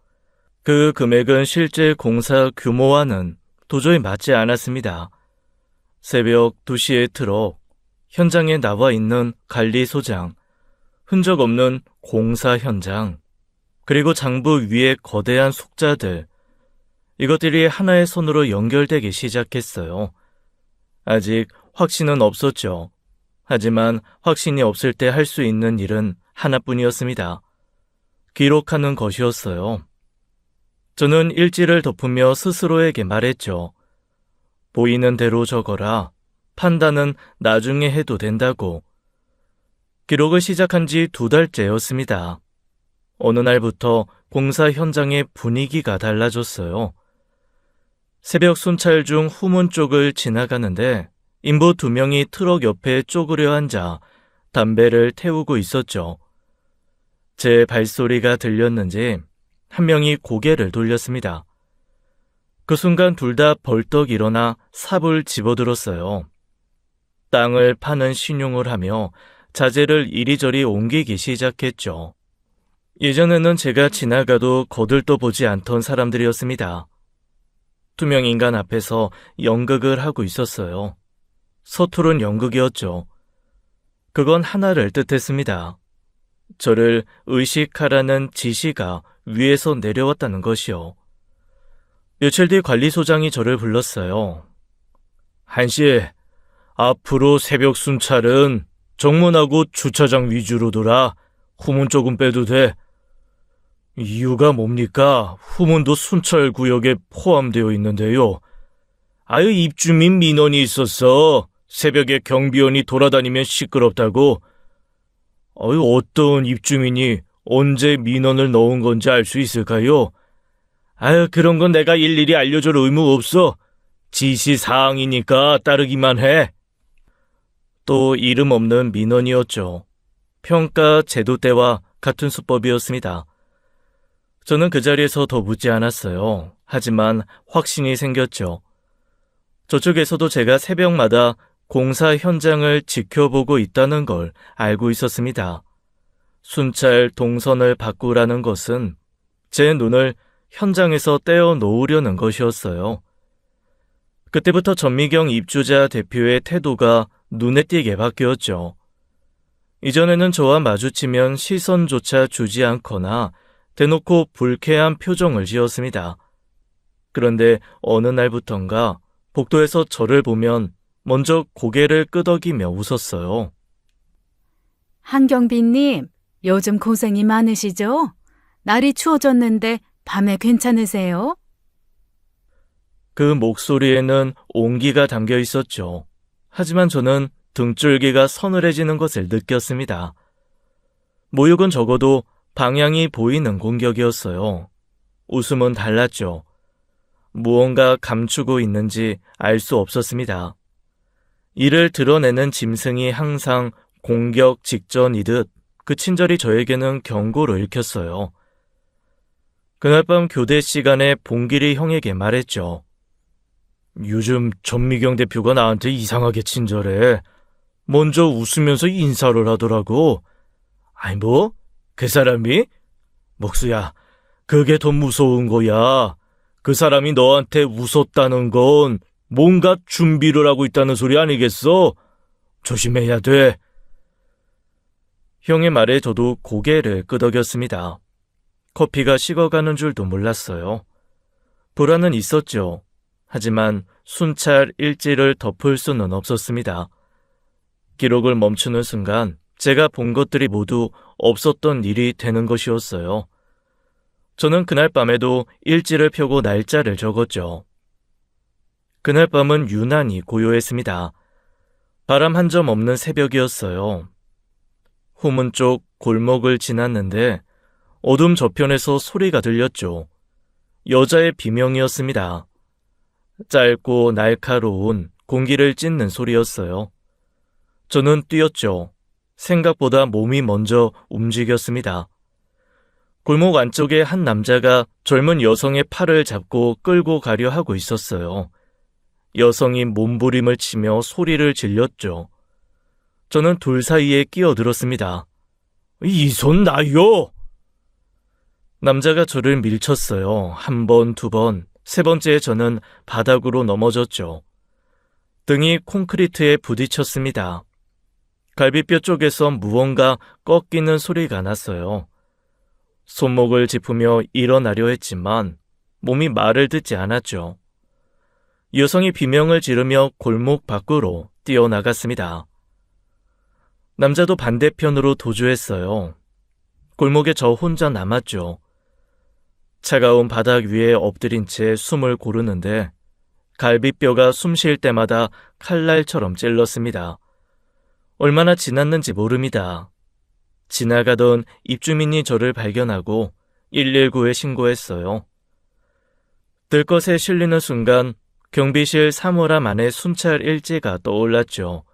그 금액은 실제 공사 규모와는 도저히 맞지 않았습니다. 새벽 2시에 트럭, 현장에 나와 있는 관리소장, 흔적 없는 공사 현장, 그리고 장부 위에 거대한 숫자들, 이것들이 하나의 선으로 연결되기 시작했어요. 아직 확신은 없었죠. 하지만 확신이 없을 때 할 수 있는 일은 하나뿐이었습니다. 기록하는 것이었어요. 저는 일지를 덮으며 스스로에게 말했죠. 보이는 대로 적어라. 판단은 나중에 해도 된다고. 기록을 시작한 지 2달째였습니다. 어느 날부터 공사 현장의 분위기가 달라졌어요. 새벽 순찰 중 후문 쪽을 지나가는데 인부 2명이 트럭 옆에 쪼그려 앉아 담배를 태우고 있었죠. 제 발소리가 들렸는지 한 명이 고개를 돌렸습니다. 그 순간 둘 다 벌떡 일어나 삽을 집어들었어요. 땅을 파는 신용을 하며 자재를 이리저리 옮기기 시작했죠. 예전에는 제가 지나가도 거들떠 보지 않던 사람들이었습니다. 투명 인간 앞에서 연극을 하고 있었어요. 서투른 연극이었죠. 그건 하나를 뜻했습니다. 저를 의식하라는 지시가 위에서 내려왔다는 것이요. 며칠 뒤 관리소장이 저를 불렀어요. 한씨, 앞으로 새벽 순찰은 정문하고 주차장 위주로 돌아 후문 쪽은 빼도 돼. 이유가 뭡니까? 후문도 순찰 구역에 포함되어 있는데요. 아유, 입주민 민원이 있었어. 새벽에 경비원이 돌아다니면 시끄럽다고. 어떤 입주민이 언제 민원을 넣은 건지 알 수 있을까요? 그런 건 내가 일일이 알려줄 의무 없어. 지시사항이니까 따르기만 해. 또 이름 없는 민원이었죠. 평가 제도 때와 같은 수법이었습니다. 저는 그 자리에서 더 묻지 않았어요. 하지만 확신이 생겼죠. 저쪽에서도 제가 새벽마다 공사 현장을 지켜보고 있다는 걸 알고 있었습니다. 순찰 동선을 바꾸라는 것은 제 눈을 현장에서 떼어 놓으려는 것이었어요. 그때부터 전미경 입주자 대표의 태도가 눈에 띄게 바뀌었죠. 이전에는 저와 마주치면 시선조차 주지 않거나 대놓고 불쾌한 표정을 지었습니다. 그런데 어느 날부턴가 복도에서 저를 보면 먼저 고개를 끄덕이며 웃었어요. 한경빈님, 요즘 고생이 많으시죠? 날이 추워졌는데 밤에 괜찮으세요? 그 목소리에는 온기가 담겨 있었죠. 하지만 저는 등줄기가 서늘해지는 것을 느꼈습니다. 모욕은 적어도 방향이 보이는 공격이었어요. 웃음은 달랐죠. 무언가 감추고 있는지 알 수 없었습니다. 이를 드러내는 짐승이 항상 공격 직전이듯 그 친절이 저에게는 경고를 읽혔어요. 그날 밤 교대 시간에 봉길이 형에게 말했죠. 요즘 전미경 대표가 나한테 이상하게 친절해. 먼저 웃으면서 인사를 하더라고. 그 사람이? 목수야, 그게 더 무서운 거야. 그 사람이 너한테 웃었다는 건 뭔가 준비를 하고 있다는 소리 아니겠어? 조심해야 돼. 형의 말에 저도 고개를 끄덕였습니다. 커피가 식어가는 줄도 몰랐어요. 불안은 있었죠. 하지만 순찰 일지를 덮을 수는 없었습니다. 기록을 멈추는 순간 제가 본 것들이 모두 없었던 일이 되는 것이었어요. 저는 그날 밤에도 일지를 펴고 날짜를 적었죠. 그날 밤은 유난히 고요했습니다. 바람 한 점 없는 새벽이었어요. 후문 쪽 골목을 지났는데 어둠 저편에서 소리가 들렸죠. 여자의 비명이었습니다. 짧고 날카로운 공기를 찢는 소리였어요. 저는 뛰었죠. 생각보다 몸이 먼저 움직였습니다. 골목 안쪽에 한 남자가 젊은 여성의 팔을 잡고 끌고 가려 하고 있었어요. 여성이 몸부림을 치며 소리를 질렀죠. 저는 둘 사이에 끼어들었습니다. 이 손 놔요! 남자가 저를 밀쳤어요. 한 번, 두 번, 세 번째에 저는 바닥으로 넘어졌죠. 등이 콘크리트에 부딪혔습니다. 갈비뼈 쪽에서 무언가 꺾이는 소리가 났어요. 손목을 짚으며 일어나려 했지만 몸이 말을 듣지 않았죠. 여성이 비명을 지르며 골목 밖으로 뛰어나갔습니다. 남자도 반대편으로 도주했어요. 골목에 저 혼자 남았죠. 차가운 바닥 위에 엎드린 채 숨을 고르는데 갈비뼈가 숨 쉴 때마다 칼날처럼 찔렀습니다. 얼마나 지났는지 모릅니다. 지나가던 입주민이 저를 발견하고 119에 신고했어요. 들것에 실리는 순간 경비실 사물함 안에 순찰 일지가 떠올랐죠.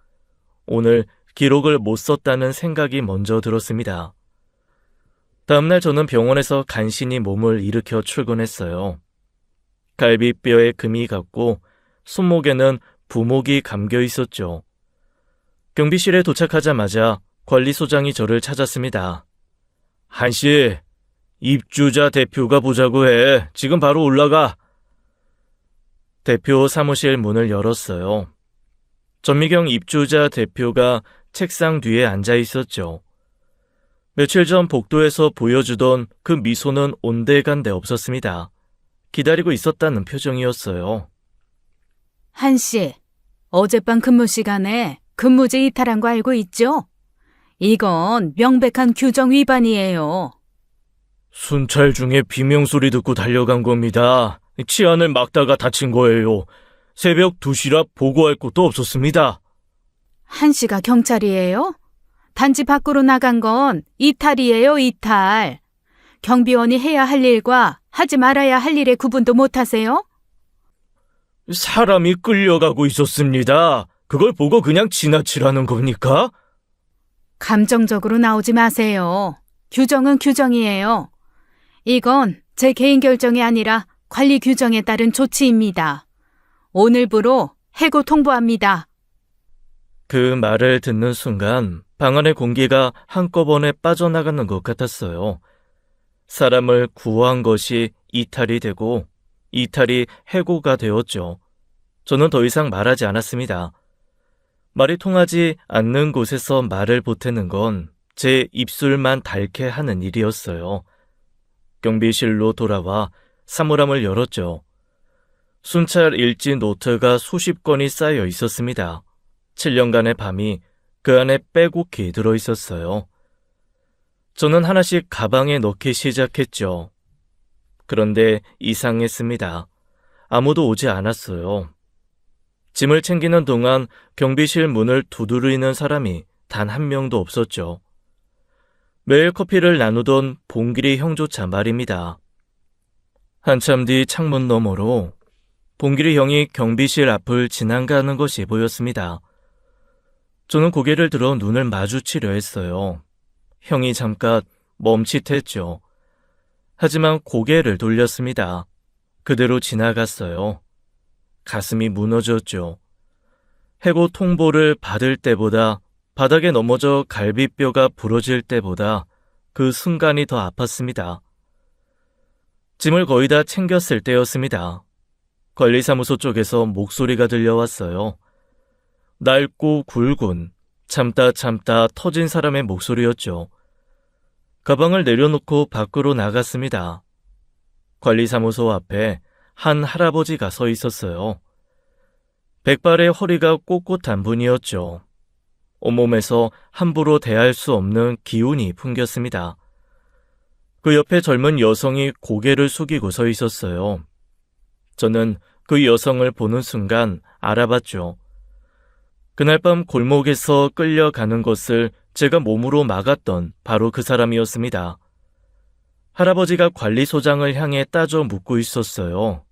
오늘 기록을 못 썼다는 생각이 먼저 들었습니다. 다음날 저는 병원에서 간신히 몸을 일으켜 출근했어요. 갈비뼈에 금이 갔고 손목에는 부목이 감겨 있었죠. 경비실에 도착하자마자 관리소장이 저를 찾았습니다. 한씨, 입주자 대표가 보자고 해. 지금 바로 올라가. 대표 사무실 문을 열었어요. 전미경 입주자 대표가 책상 뒤에 앉아 있었죠. 며칠 전 복도에서 보여주던 그 미소는 온데간데 없었습니다. 기다리고 있었다는 표정이었어요. 한 씨, 어젯밤 근무 시간에 근무제 이탈한 거 알고 있죠? 이건 명백한 규정 위반이에요. 순찰 중에 비명소리 듣고 달려간 겁니다. 치안을 막다가 다친 거예요. 새벽 2시라 보고할 것도 없었습니다. 한 씨가 경찰이에요? 단지 밖으로 나간 건 이탈이에요, 이탈. 경비원이 해야 할 일과 하지 말아야 할 일의 구분도 못 하세요? 사람이 끌려가고 있었습니다. 그걸 보고 그냥 지나치라는 겁니까? 감정적으로 나오지 마세요. 규정은 규정이에요. 이건 제 개인 결정이 아니라 관리 규정에 따른 조치입니다. 오늘부로 해고 통보합니다. 그 말을 듣는 순간 방 안의 공기가 한꺼번에 빠져나가는 것 같았어요. 사람을 구한 것이 이탈이 되고 이탈이 해고가 되었죠. 저는 더 이상 말하지 않았습니다. 말이 통하지 않는 곳에서 말을 보태는 건 제 입술만 닳게 하는 일이었어요. 경비실로 돌아와 사물함을 열었죠. 순찰 일지 노트가 수십 건이 쌓여 있었습니다. 7년간의 밤이 그 안에 빼곡히 들어있었어요. 저는 하나씩 가방에 넣기 시작했죠. 그런데 이상했습니다. 아무도 오지 않았어요. 짐을 챙기는 동안 경비실 문을 두드리는 사람이 단 한 명도 없었죠. 매일 커피를 나누던 봉길이 형조차 말입니다. 한참 뒤 창문 너머로 봉길이 형이 경비실 앞을 지나가는 것이 보였습니다. 저는 고개를 들어 눈을 마주치려 했어요. 형이 잠깐 멈칫했죠. 하지만 고개를 돌렸습니다. 그대로 지나갔어요. 가슴이 무너졌죠. 해고 통보를 받을 때보다 바닥에 넘어져 갈비뼈가 부러질 때보다 그 순간이 더 아팠습니다. 짐을 거의 다 챙겼을 때였습니다. 관리사무소 쪽에서 목소리가 들려왔어요. 낡고 굵은 참다 터진 사람의 목소리였죠. 가방을 내려놓고 밖으로 나갔습니다. 관리사무소 앞에 한 할아버지가 서 있었어요. 백발의 허리가 꼿꼿한 분이었죠. 온몸에서 함부로 대할 수 없는 기운이 풍겼습니다. 그 옆에 젊은 여성이 고개를 숙이고 서 있었어요. 저는 그 여성을 보는 순간 알아봤죠. 그날 밤 골목에서 끌려가는 것을 제가 몸으로 막았던 바로 그 사람이었습니다. 할아버지가 관리소장을 향해 따져 묻고 있었어요.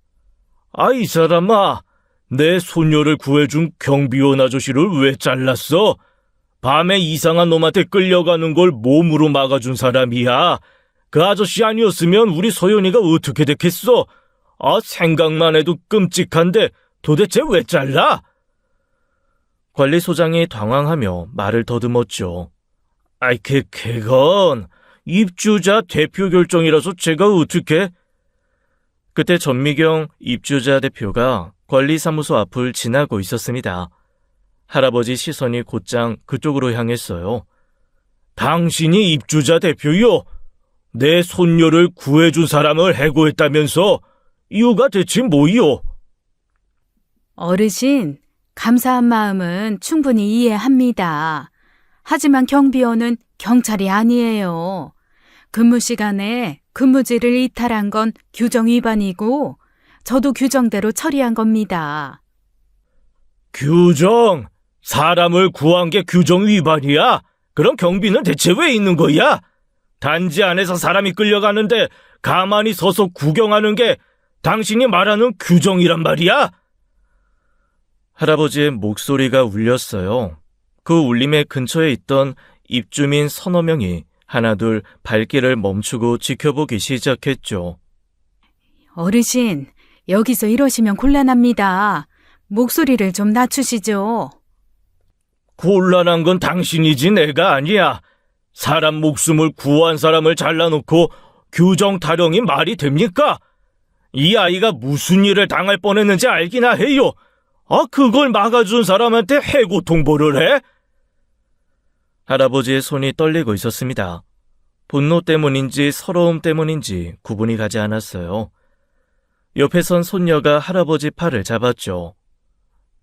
아, 이 사람아, 내 손녀를 구해준 경비원 아저씨를 왜 잘랐어? 밤에 이상한 놈한테 끌려가는 걸 몸으로 막아준 사람이야. 그 아저씨 아니었으면 우리 소연이가 어떻게 됐겠어? 아, 생각만 해도 끔찍한데 도대체 왜 잘라? 관리소장이 당황하며 말을 더듬었죠. 아이, 그건 입주자 대표 결정이라서 제가 어떻게... 그때 전미경 입주자 대표가 관리사무소 앞을 지나고 있었습니다. 할아버지 시선이 곧장 그쪽으로 향했어요. 당신이 입주자 대표요? 내 손녀를 구해준 사람을 해고했다면서? 이유가 대체 뭐요? 어르신, 감사한 마음은 충분히 이해합니다. 하지만 경비원은 경찰이 아니에요. 근무 시간에 근무지를 이탈한 건 규정 위반이고 저도 규정대로 처리한 겁니다. 규정? 사람을 구한 게 규정 위반이야? 그럼 경비는 대체 왜 있는 거야? 단지 안에서 사람이 끌려가는데 가만히 서서 구경하는 게 당신이 말하는 규정이란 말이야? 할아버지의 목소리가 울렸어요. 그 울림의 근처에 있던 입주민 서너 명이 하나둘 발길을 멈추고 지켜보기 시작했죠. 어르신, 여기서 이러시면 곤란합니다. 목소리를 좀 낮추시죠. 곤란한 건 당신이지 내가 아니야. 사람 목숨을 구한 사람을 잘라놓고 규정 타령이 말이 됩니까? 이 아이가 무슨 일을 당할 뻔했는지 알기나 해요. 그걸 막아준 사람한테 해고 통보를 해? 할아버지의 손이 떨리고 있었습니다. 분노 때문인지 서러움 때문인지 구분이 가지 않았어요. 옆에 선 손녀가 할아버지 팔을 잡았죠.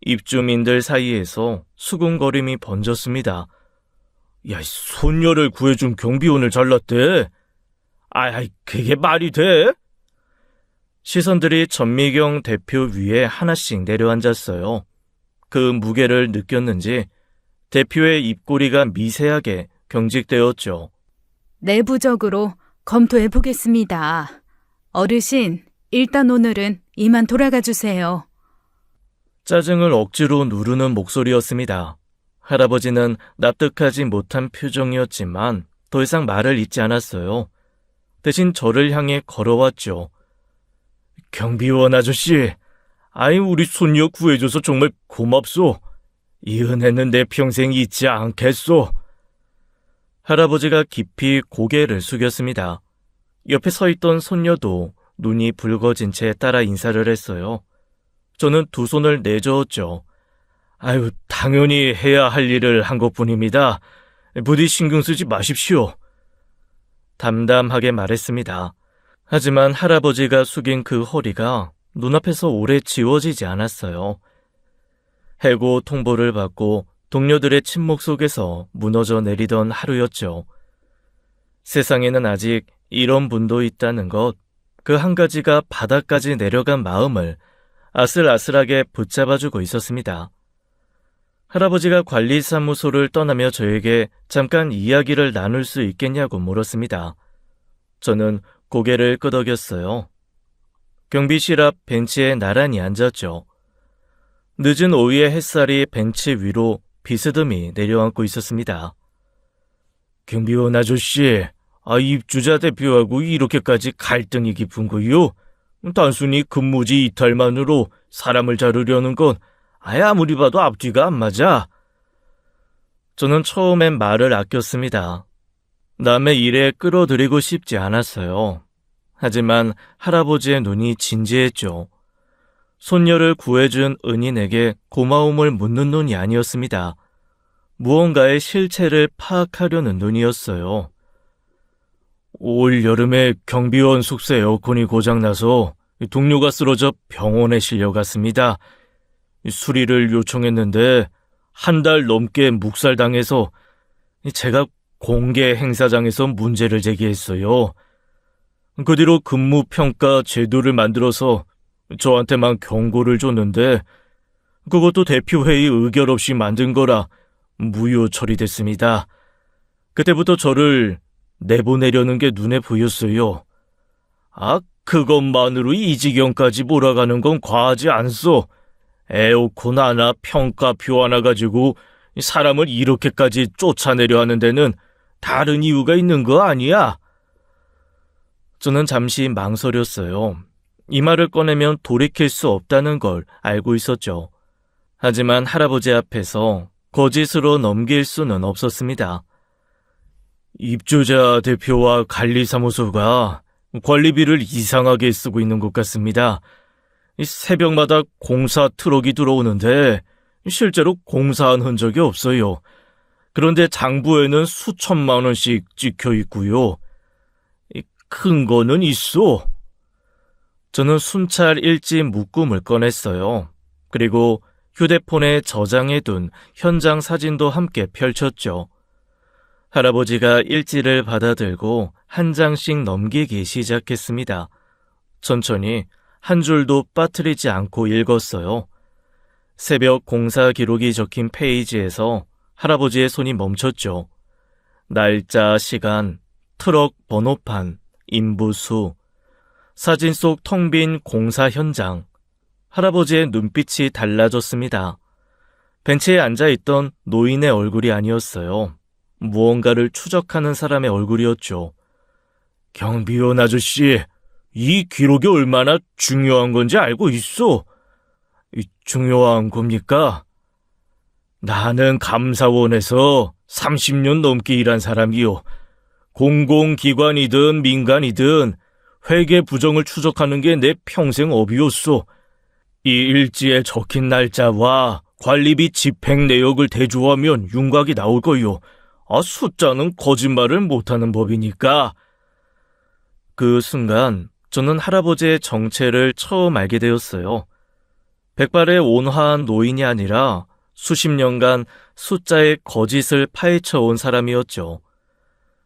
입주민들 사이에서 수군거림이 번졌습니다. 야, 손녀를 구해준 경비원을 잘랐대. 그게 말이 돼? 시선들이 전미경 대표 위에 하나씩 내려앉았어요. 그 무게를 느꼈는지 대표의 입꼬리가 미세하게 경직되었죠. 내부적으로 검토해 보겠습니다. 어르신, 일단 오늘은 이만 돌아가 주세요. 짜증을 억지로 누르는 목소리였습니다. 할아버지는 납득하지 못한 표정이었지만 더 이상 말을 잇지 않았어요. 대신 저를 향해 걸어왔죠. 경비원 아저씨, 우리 손녀 구해줘서 정말 고맙소. 이 은혜는 내 평생 잊지 않겠소. 할아버지가 깊이 고개를 숙였습니다. 옆에 서 있던 손녀도 눈이 붉어진 채 따라 인사를 했어요. 저는 두 손을 내저었죠. 당연히 해야 할 일을 한 것뿐입니다. 부디 신경 쓰지 마십시오. 담담하게 말했습니다. 하지만 할아버지가 숙인 그 허리가 눈앞에서 오래 지워지지 않았어요. 해고 통보를 받고 동료들의 침묵 속에서 무너져 내리던 하루였죠. 세상에는 아직 이런 분도 있다는 것, 그 한 가지가 바닥까지 내려간 마음을 아슬아슬하게 붙잡아주고 있었습니다. 할아버지가 관리사무소를 떠나며 저에게 잠깐 이야기를 나눌 수 있겠냐고 물었습니다. 저는 고개를 끄덕였어요. 경비실 앞 벤치에 나란히 앉았죠. 늦은 오후의 햇살이 벤치 위로 비스듬히 내려앉고 있었습니다. 경비원 아저씨, 입주자 대표하고 이렇게까지 갈등이 깊은 거요? 단순히 근무지 이탈만으로 사람을 자르려는 건 아무리 봐도 앞뒤가 안 맞아. 저는 처음엔 말을 아꼈습니다. 남의 일에 끌어들이고 싶지 않았어요. 하지만 할아버지의 눈이 진지했죠. 손녀를 구해준 은인에게 고마움을 묻는 눈이 아니었습니다. 무언가의 실체를 파악하려는 눈이었어요. 올 여름에 경비원 숙소 에어컨이 고장나서 동료가 쓰러져 병원에 실려갔습니다. 수리를 요청했는데 한 달 넘게 묵살당해서 제가 공개 행사장에서 문제를 제기했어요. 그 뒤로 근무평가 제도를 만들어서 저한테만 경고를 줬는데 그것도 대표회의 의결 없이 만든 거라 무효 처리됐습니다. 그때부터 저를 내보내려는 게 눈에 보였어요. 그것만으로 이 지경까지 몰아가는 건 과하지 않소. 에어컨 하나, 평가표 하나 가지고 사람을 이렇게까지 쫓아내려 하는 데는 다른 이유가 있는 거 아니야? 저는 잠시 망설였어요. 이 말을 꺼내면 돌이킬 수 없다는 걸 알고 있었죠. 하지만 할아버지 앞에서 거짓으로 넘길 수는 없었습니다. 입주자 대표와 관리사무소가 관리비를 이상하게 쓰고 있는 것 같습니다. 새벽마다 공사 트럭이 들어오는데 실제로 공사한 흔적이 없어요. 그런데 장부에는 수천만 원씩 찍혀 있고요. 큰 거는 있어. 저는 순찰 일지 묶음을 꺼냈어요. 그리고 휴대폰에 저장해둔 현장 사진도 함께 펼쳤죠. 할아버지가 일지를 받아들고 한 장씩 넘기기 시작했습니다. 천천히 한 줄도 빠뜨리지 않고 읽었어요. 새벽 공사 기록이 적힌 페이지에서 할아버지의 손이 멈췄죠. 날짜, 시간, 트럭 번호판, 인부수, 사진 속 텅 빈 공사 현장. 할아버지의 눈빛이 달라졌습니다. 벤치에 앉아있던 노인의 얼굴이 아니었어요. 무언가를 추적하는 사람의 얼굴이었죠. 경비원 아저씨, 이 기록이 얼마나 중요한 건지 알고 있어? 중요한 겁니까? 나는 감사원에서 30년 넘게 일한 사람이요. 공공기관이든 민간이든 회계 부정을 추적하는 게 내 평생 업이었어. 이 일지에 적힌 날짜와 관리비 집행 내역을 대조하면 윤곽이 나올 거요. 숫자는 거짓말을 못하는 법이니까. 그 순간 저는 할아버지의 정체를 처음 알게 되었어요. 백발의 온화한 노인이 아니라 수십 년간 숫자의 거짓을 파헤쳐온 사람이었죠.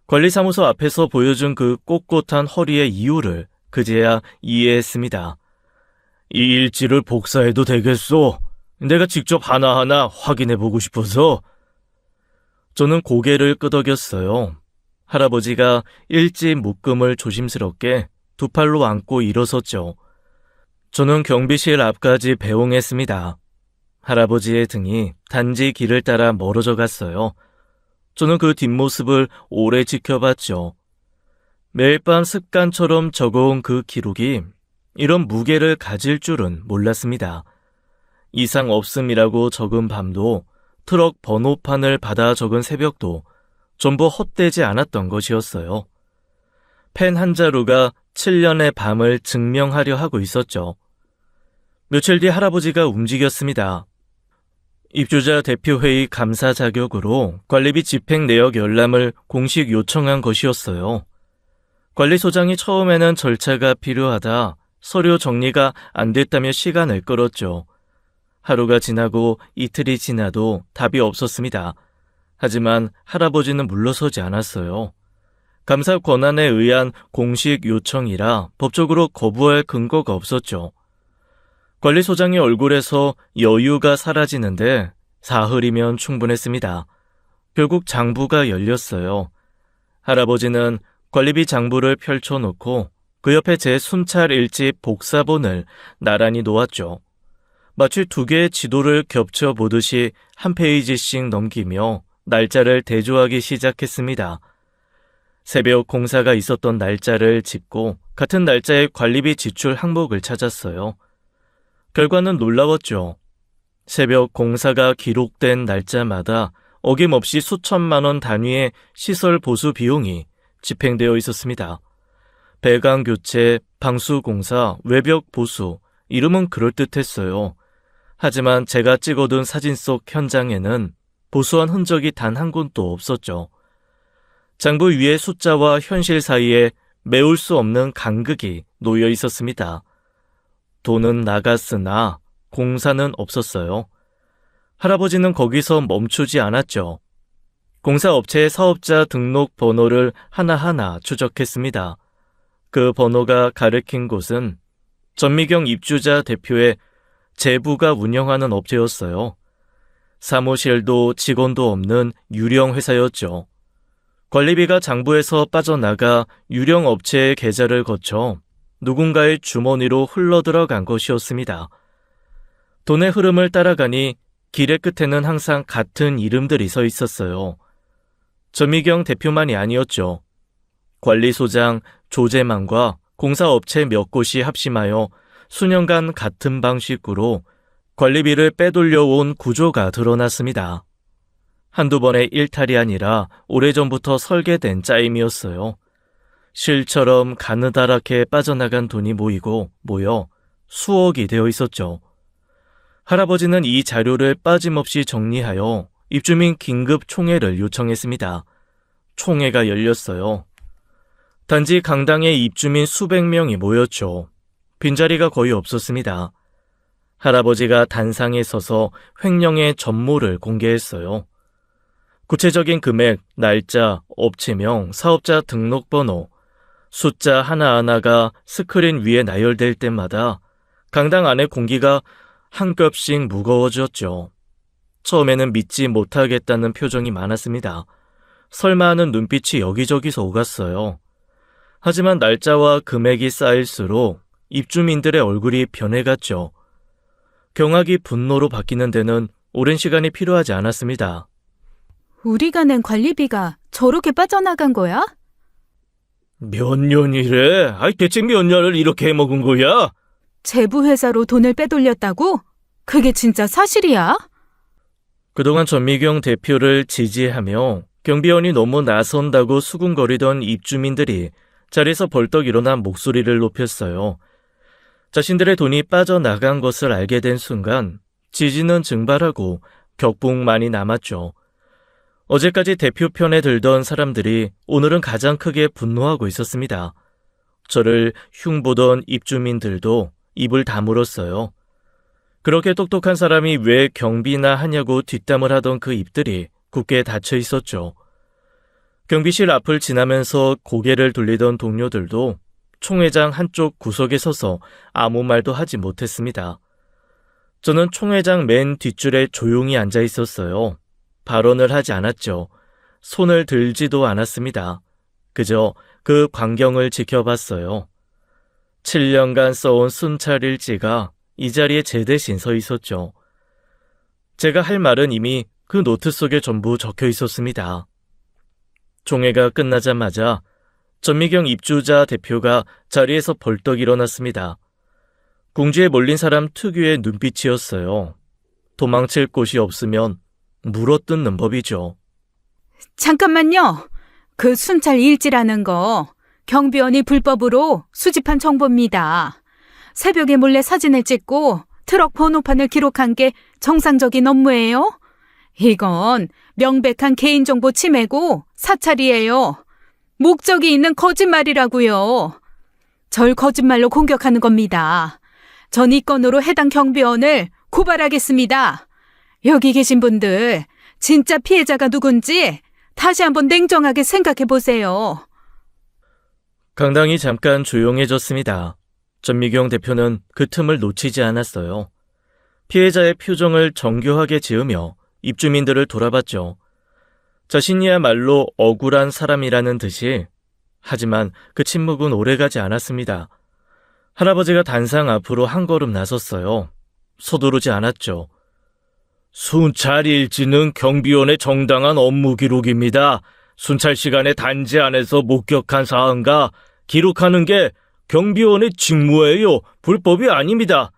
관리사무소 앞에서 보여준 그 꼿꼿한 허리의 이유를 그제야 이해했습니다. 이 일지를 복사해도 되겠소? 내가 직접 하나하나 확인해보고 싶어서. 저는 고개를 끄덕였어요. 할아버지가 일지 묶음을 조심스럽게 두 팔로 안고 일어섰죠. 저는 경비실 앞까지 배웅했습니다. 할아버지의 등이 단지 길을 따라 멀어져 갔어요. 저는 그 뒷모습을 오래 지켜봤죠. 매일 밤 습관처럼 적어온 그 기록이 이런 무게를 가질 줄은 몰랐습니다. 이상 없음이라고 적은 밤도, 트럭 번호판을 받아 적은 새벽도 전부 헛되지 않았던 것이었어요. 펜 한 자루가 7년의 밤을 증명하려 하고 있었죠. 며칠 뒤 할아버지가 움직였습니다. 입주자 대표회의 감사 자격으로 관리비 집행 내역 열람을 공식 요청한 것이었어요. 관리소장이 처음에는 절차가 필요하다, 서류 정리가 안 됐다며 시간을 끌었죠. 하루가 지나고 이틀이 지나도 답이 없었습니다. 하지만 할아버지는 물러서지 않았어요. 감사 권한에 의한 공식 요청이라 법적으로 거부할 근거가 없었죠. 관리소장의 얼굴에서 여유가 사라지는데 사흘이면 충분했습니다. 결국 장부가 열렸어요. 할아버지는 관리비 장부를 펼쳐놓고 그 옆에 제 순찰 일지 복사본을 나란히 놓았죠. 마치 두 개의 지도를 겹쳐보듯이 한 페이지씩 넘기며 날짜를 대조하기 시작했습니다. 새벽 공사가 있었던 날짜를 짚고 같은 날짜의 관리비 지출 항목을 찾았어요. 결과는 놀라웠죠. 새벽 공사가 기록된 날짜마다 어김없이 수천만 원 단위의 시설 보수 비용이 집행되어 있었습니다. 배관 교체, 방수 공사, 외벽 보수, 이름은 그럴듯했어요. 하지만 제가 찍어둔 사진 속 현장에는 보수한 흔적이 단 한 곳도 없었죠. 장부 위에 숫자와 현실 사이에 메울 수 없는 간극이 놓여 있었습니다. 돈은 나갔으나 공사는 없었어요. 할아버지는 거기서 멈추지 않았죠. 공사업체의 사업자 등록 번호를 하나하나 추적했습니다. 그 번호가 가리킨 곳은 전미경 입주자 대표의 제부가 운영하는 업체였어요. 사무실도 직원도 없는 유령 회사였죠. 관리비가 장부에서 빠져나가 유령 업체의 계좌를 거쳐 누군가의 주머니로 흘러들어간 것이었습니다. 돈의 흐름을 따라가니 길의 끝에는 항상 같은 이름들이 서 있었어요. 전미경 대표만이 아니었죠. 관리소장 조재만과 공사업체 몇 곳이 합심하여 수년간 같은 방식으로 관리비를 빼돌려온 구조가 드러났습니다. 한두 번의 일탈이 아니라 오래전부터 설계된 짜임이었어요. 실처럼 가느다랗게 빠져나간 돈이 모여 수억이 되어 있었죠. 할아버지는 이 자료를 빠짐없이 정리하여 입주민 긴급 총회를 요청했습니다. 총회가 열렸어요. 단지 강당에 입주민 수백 명이 모였죠. 빈자리가 거의 없었습니다. 할아버지가 단상에 서서 횡령의 전모를 공개했어요. 구체적인 금액, 날짜, 업체명, 사업자 등록번호, 숫자 하나하나가 스크린 위에 나열될 때마다 강당 안의 공기가 한 뼘씩 무거워졌죠. 처음에는 믿지 못하겠다는 표정이 많았습니다. 설마 하는 눈빛이 여기저기서 오갔어요. 하지만 날짜와 금액이 쌓일수록 입주민들의 얼굴이 변해갔죠. 경악이 분노로 바뀌는 데는 오랜 시간이 필요하지 않았습니다. 우리가 낸 관리비가 저렇게 빠져나간 거야? 몇 년이래? 대체 몇 년을 이렇게 해먹은 거야? 제부회사로 돈을 빼돌렸다고? 그게 진짜 사실이야? 그동안 전미경 대표를 지지하며 경비원이 너무 나선다고 수군거리던 입주민들이 자리에서 벌떡 일어나 목소리를 높였어요. 자신들의 돈이 빠져나간 것을 알게 된 순간 지지는 증발하고 격분만이 남았죠. 어제까지 대표 편에 들던 사람들이 오늘은 가장 크게 분노하고 있었습니다. 저를 흉보던 입주민들도 입을 다물었어요. 그렇게 똑똑한 사람이 왜 경비나 하냐고 뒷담을 하던 그 입들이 굳게 닫혀 있었죠. 경비실 앞을 지나면서 고개를 돌리던 동료들도 총회장 한쪽 구석에 서서 아무 말도 하지 못했습니다. 저는 총회장 맨 뒷줄에 조용히 앉아 있었어요. 발언을 하지 않았죠. 손을 들지도 않았습니다. 그저 그 광경을 지켜봤어요. 7년간 써온 순찰 일지가 이 자리에 제 대신 서 있었죠. 제가 할 말은 이미 그 노트 속에 전부 적혀 있었습니다. 총회가 끝나자마자 전미경 입주자 대표가 자리에서 벌떡 일어났습니다. 궁지에 몰린 사람 특유의 눈빛이었어요. 도망칠 곳이 없으면 물어뜯는 법이죠. 잠깐만요. 그 순찰 일지라는 거 경비원이 불법으로 수집한 정보입니다. 새벽에 몰래 사진을 찍고 트럭 번호판을 기록한 게 정상적인 업무예요? 이건 명백한 개인정보 침해고 사찰이에요. 목적이 있는 거짓말이라고요. 절 거짓말로 공격하는 겁니다. 전 이 건으로 해당 경비원을 고발하겠습니다. 여기 계신 분들 진짜 피해자가 누군지 다시 한번 냉정하게 생각해 보세요. 강당이 잠깐 조용해졌습니다. 전미경 대표는 그 틈을 놓치지 않았어요. 피해자의 표정을 정교하게 지으며 입주민들을 돌아봤죠. 자신이야말로 억울한 사람이라는 듯이. 하지만 그 침묵은 오래가지 않았습니다. 할아버지가 단상 앞으로 한 걸음 나섰어요. 서두르지 않았죠. 순찰 일지는 경비원의 정당한 업무 기록입니다. 순찰 시간에 단지 안에서 목격한 사항과 기록하는 게 경비원의 직무예요. 불법이 아닙니다.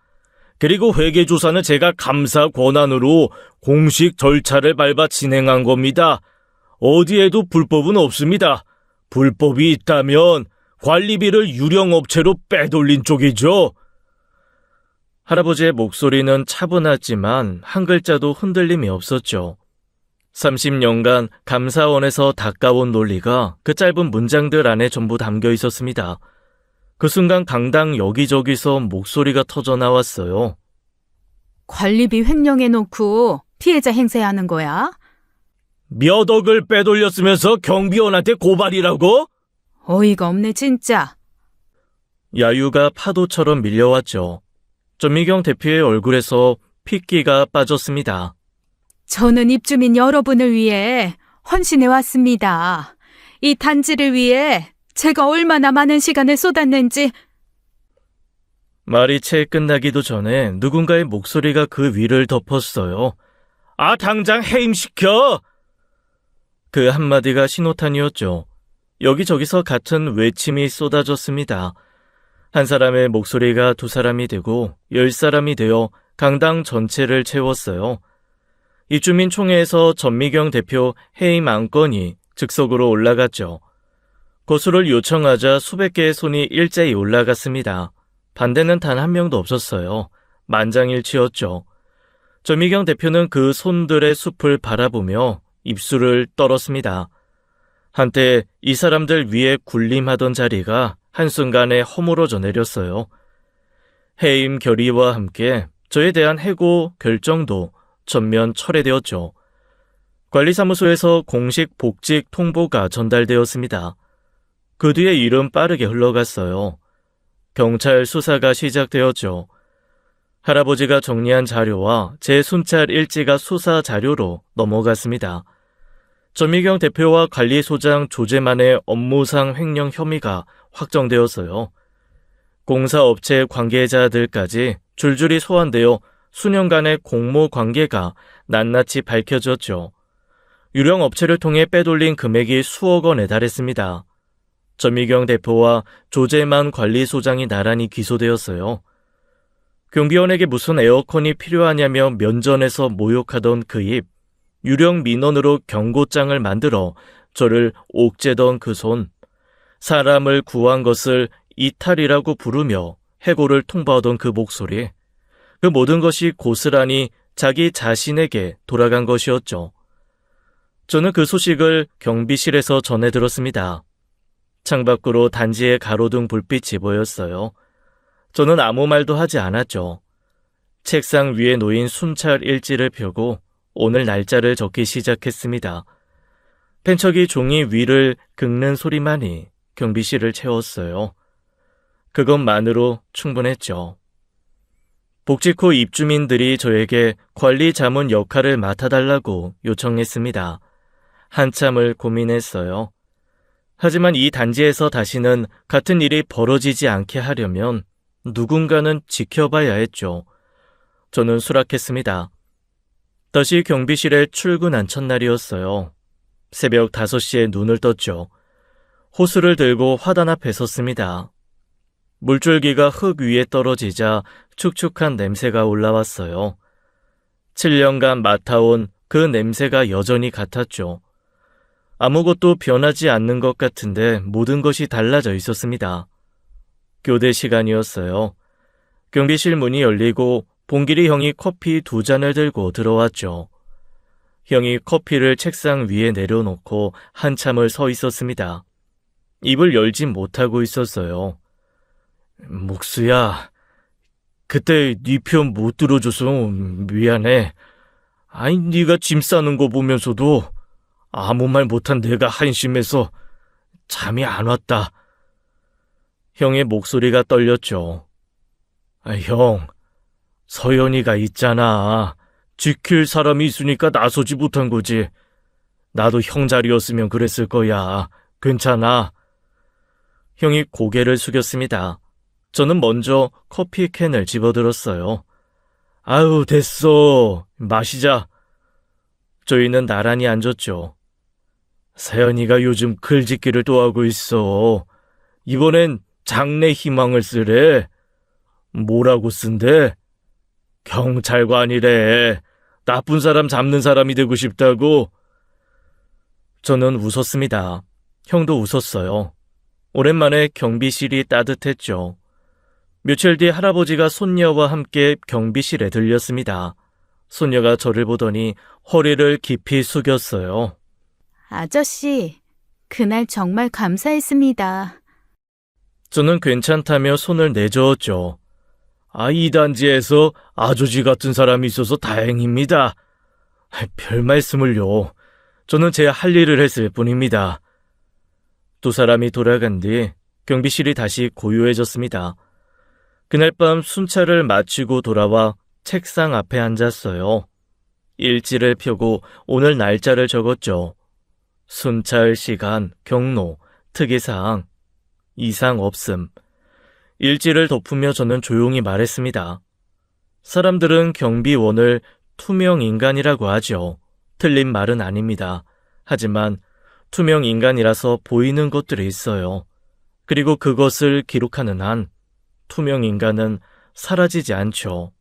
그리고 회계조사는 제가 감사 권한으로 공식 절차를 밟아 진행한 겁니다. 어디에도 불법은 없습니다. 불법이 있다면 관리비를 유령업체로 빼돌린 쪽이죠. 할아버지의 목소리는 차분하지만 한 글자도 흔들림이 없었죠. 30년간 감사원에서 닦아온 논리가 그 짧은 문장들 안에 전부 담겨 있었습니다. 그 순간 강당 여기저기서 목소리가 터져 나왔어요. 관리비 횡령해놓고 피해자 행세하는 거야? 몇 억을 빼돌렸으면서 경비원한테 고발이라고? 어이가 없네 진짜. 야유가 파도처럼 밀려왔죠. 전미경 대표의 얼굴에서 핏기가 빠졌습니다. 저는 입주민 여러분을 위해 헌신해 왔습니다. 이 단지를 위해 제가 얼마나 많은 시간을 쏟았는지. 말이 채 끝나기도 전에 누군가의 목소리가 그 위를 덮었어요. 당장 해임시켜! 그 한마디가 신호탄이었죠. 여기저기서 같은 외침이 쏟아졌습니다. 한 사람의 목소리가 두 사람이 되고 10사람이 되어 강당 전체를 채웠어요. 입주민 총회에서 전미경 대표 해임 안건이 즉석으로 올라갔죠. 고수를 요청하자 수백 개의 손이 일제히 올라갔습니다. 반대는 단 한 명도 없었어요. 만장일치였죠. 전미경 대표는 그 손들의 숲을 바라보며 입술을 떨었습니다. 한때 이 사람들 위에 군림하던 자리가 한순간에 허물어져 내렸어요. 해임 결의와 함께 저에 대한 해고 결정도 전면 철회되었죠. 관리사무소에서 공식 복직 통보가 전달되었습니다. 그 뒤에 일은 빠르게 흘러갔어요. 경찰 수사가 시작되었죠. 할아버지가 정리한 자료와 제 순찰 일지가 수사 자료로 넘어갔습니다. 전미경 대표와 관리소장 조재만의 업무상 횡령 혐의가 확정되었어요. 공사업체 관계자들까지 줄줄이 소환되어 수년간의 공모 관계가 낱낱이 밝혀졌죠. 유령 업체를 통해 빼돌린 금액이 수억 원에 달했습니다. 전미경 대표와 조재만 관리소장이 나란히 기소되었어요. 경비원에게 무슨 에어컨이 필요하냐며 면전에서 모욕하던 그 입, 유령 민원으로 경고장을 만들어 저를 옥죄던 그 손, 사람을 구한 것을 이탈이라고 부르며 해고를 통보하던 그 목소리, 그 모든 것이 고스란히 자기 자신에게 돌아간 것이었죠. 저는 그 소식을 경비실에서 전해 들었습니다. 창밖으로 단지에 가로등 불빛이 보였어요. 저는 아무 말도 하지 않았죠. 책상 위에 놓인 순찰 일지를 펴고 오늘 날짜를 적기 시작했습니다. 펜척이 종이 위를 긁는 소리만이 경비실을 채웠어요. 그것만으로 충분했죠. 복직 후 입주민들이 저에게 관리 자문 역할을 맡아달라고 요청했습니다. 한참을 고민했어요. 하지만 이 단지에서 다시는 같은 일이 벌어지지 않게 하려면 누군가는 지켜봐야 했죠. 저는 수락했습니다. 다시 경비실에 출근한 첫날이었어요. 새벽 5시에 눈을 떴죠. 호스를 들고 화단 앞에 섰습니다. 물줄기가 흙 위에 떨어지자 축축한 냄새가 올라왔어요. 7년간 맡아온 그 냄새가 여전히 같았죠. 아무것도 변하지 않는 것 같은데 모든 것이 달라져 있었습니다. 교대 시간이었어요. 경비실 문이 열리고 봉길이 형이 커피 2잔을 들고 들어왔죠. 형이 커피를 책상 위에 내려놓고 한참을 서 있었습니다. 입을 열지 못하고 있었어요. 목수야, 그때 네 편 못 들어줘서 미안해. 아니, 네가 짐 싸는 거 보면서도 아무 말 못한 내가 한심해서 잠이 안 왔다. 형의 목소리가 떨렸죠. 형, 서연이가 있잖아. 지킬 사람이 있으니까 나서지 못한 거지. 나도 형 자리였으면 그랬을 거야. 괜찮아. 형이 고개를 숙였습니다. 저는 먼저 커피 캔을 집어들었어요. 아유, 됐어. 마시자. 저희는 나란히 앉았죠. 서연이가 요즘 글짓기를 또 하고 있어. 이번엔 장래 희망을 쓰래. 뭐라고 쓴대? 경찰관이래. 나쁜 사람 잡는 사람이 되고 싶다고. 저는 웃었습니다. 형도 웃었어요. 오랜만에 경비실이 따뜻했죠. 며칠 뒤 할아버지가 손녀와 함께 경비실에 들렸습니다. 손녀가 저를 보더니 허리를 깊이 숙였어요. 아저씨, 그날 정말 감사했습니다. 저는 괜찮다며 손을 내저었죠. 이 단지에서 아저씨 같은 사람이 있어서 다행입니다. 별 말씀을요. 저는 제 할 일을 했을 뿐입니다. 2사람이 돌아간 뒤 경비실이 다시 고요해졌습니다. 그날 밤 순찰을 마치고 돌아와 책상 앞에 앉았어요. 일지를 펴고 오늘 날짜를 적었죠. 순찰 시간, 경로, 특이사항, 이상 없음. 일지를 덮으며 저는 조용히 말했습니다. 사람들은 경비원을 투명 인간이라고 하죠. 틀린 말은 아닙니다. 하지만 투명 인간이라서 보이는 것들이 있어요. 그리고 그것을 기록하는 한 투명 인간은 사라지지 않죠.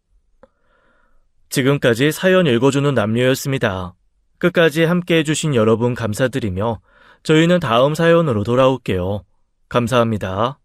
지금까지 사연 읽어주는 남녀였습니다. 끝까지 함께 해주신 여러분 감사드리며 저희는 다음 사연으로 돌아올게요. 감사합니다.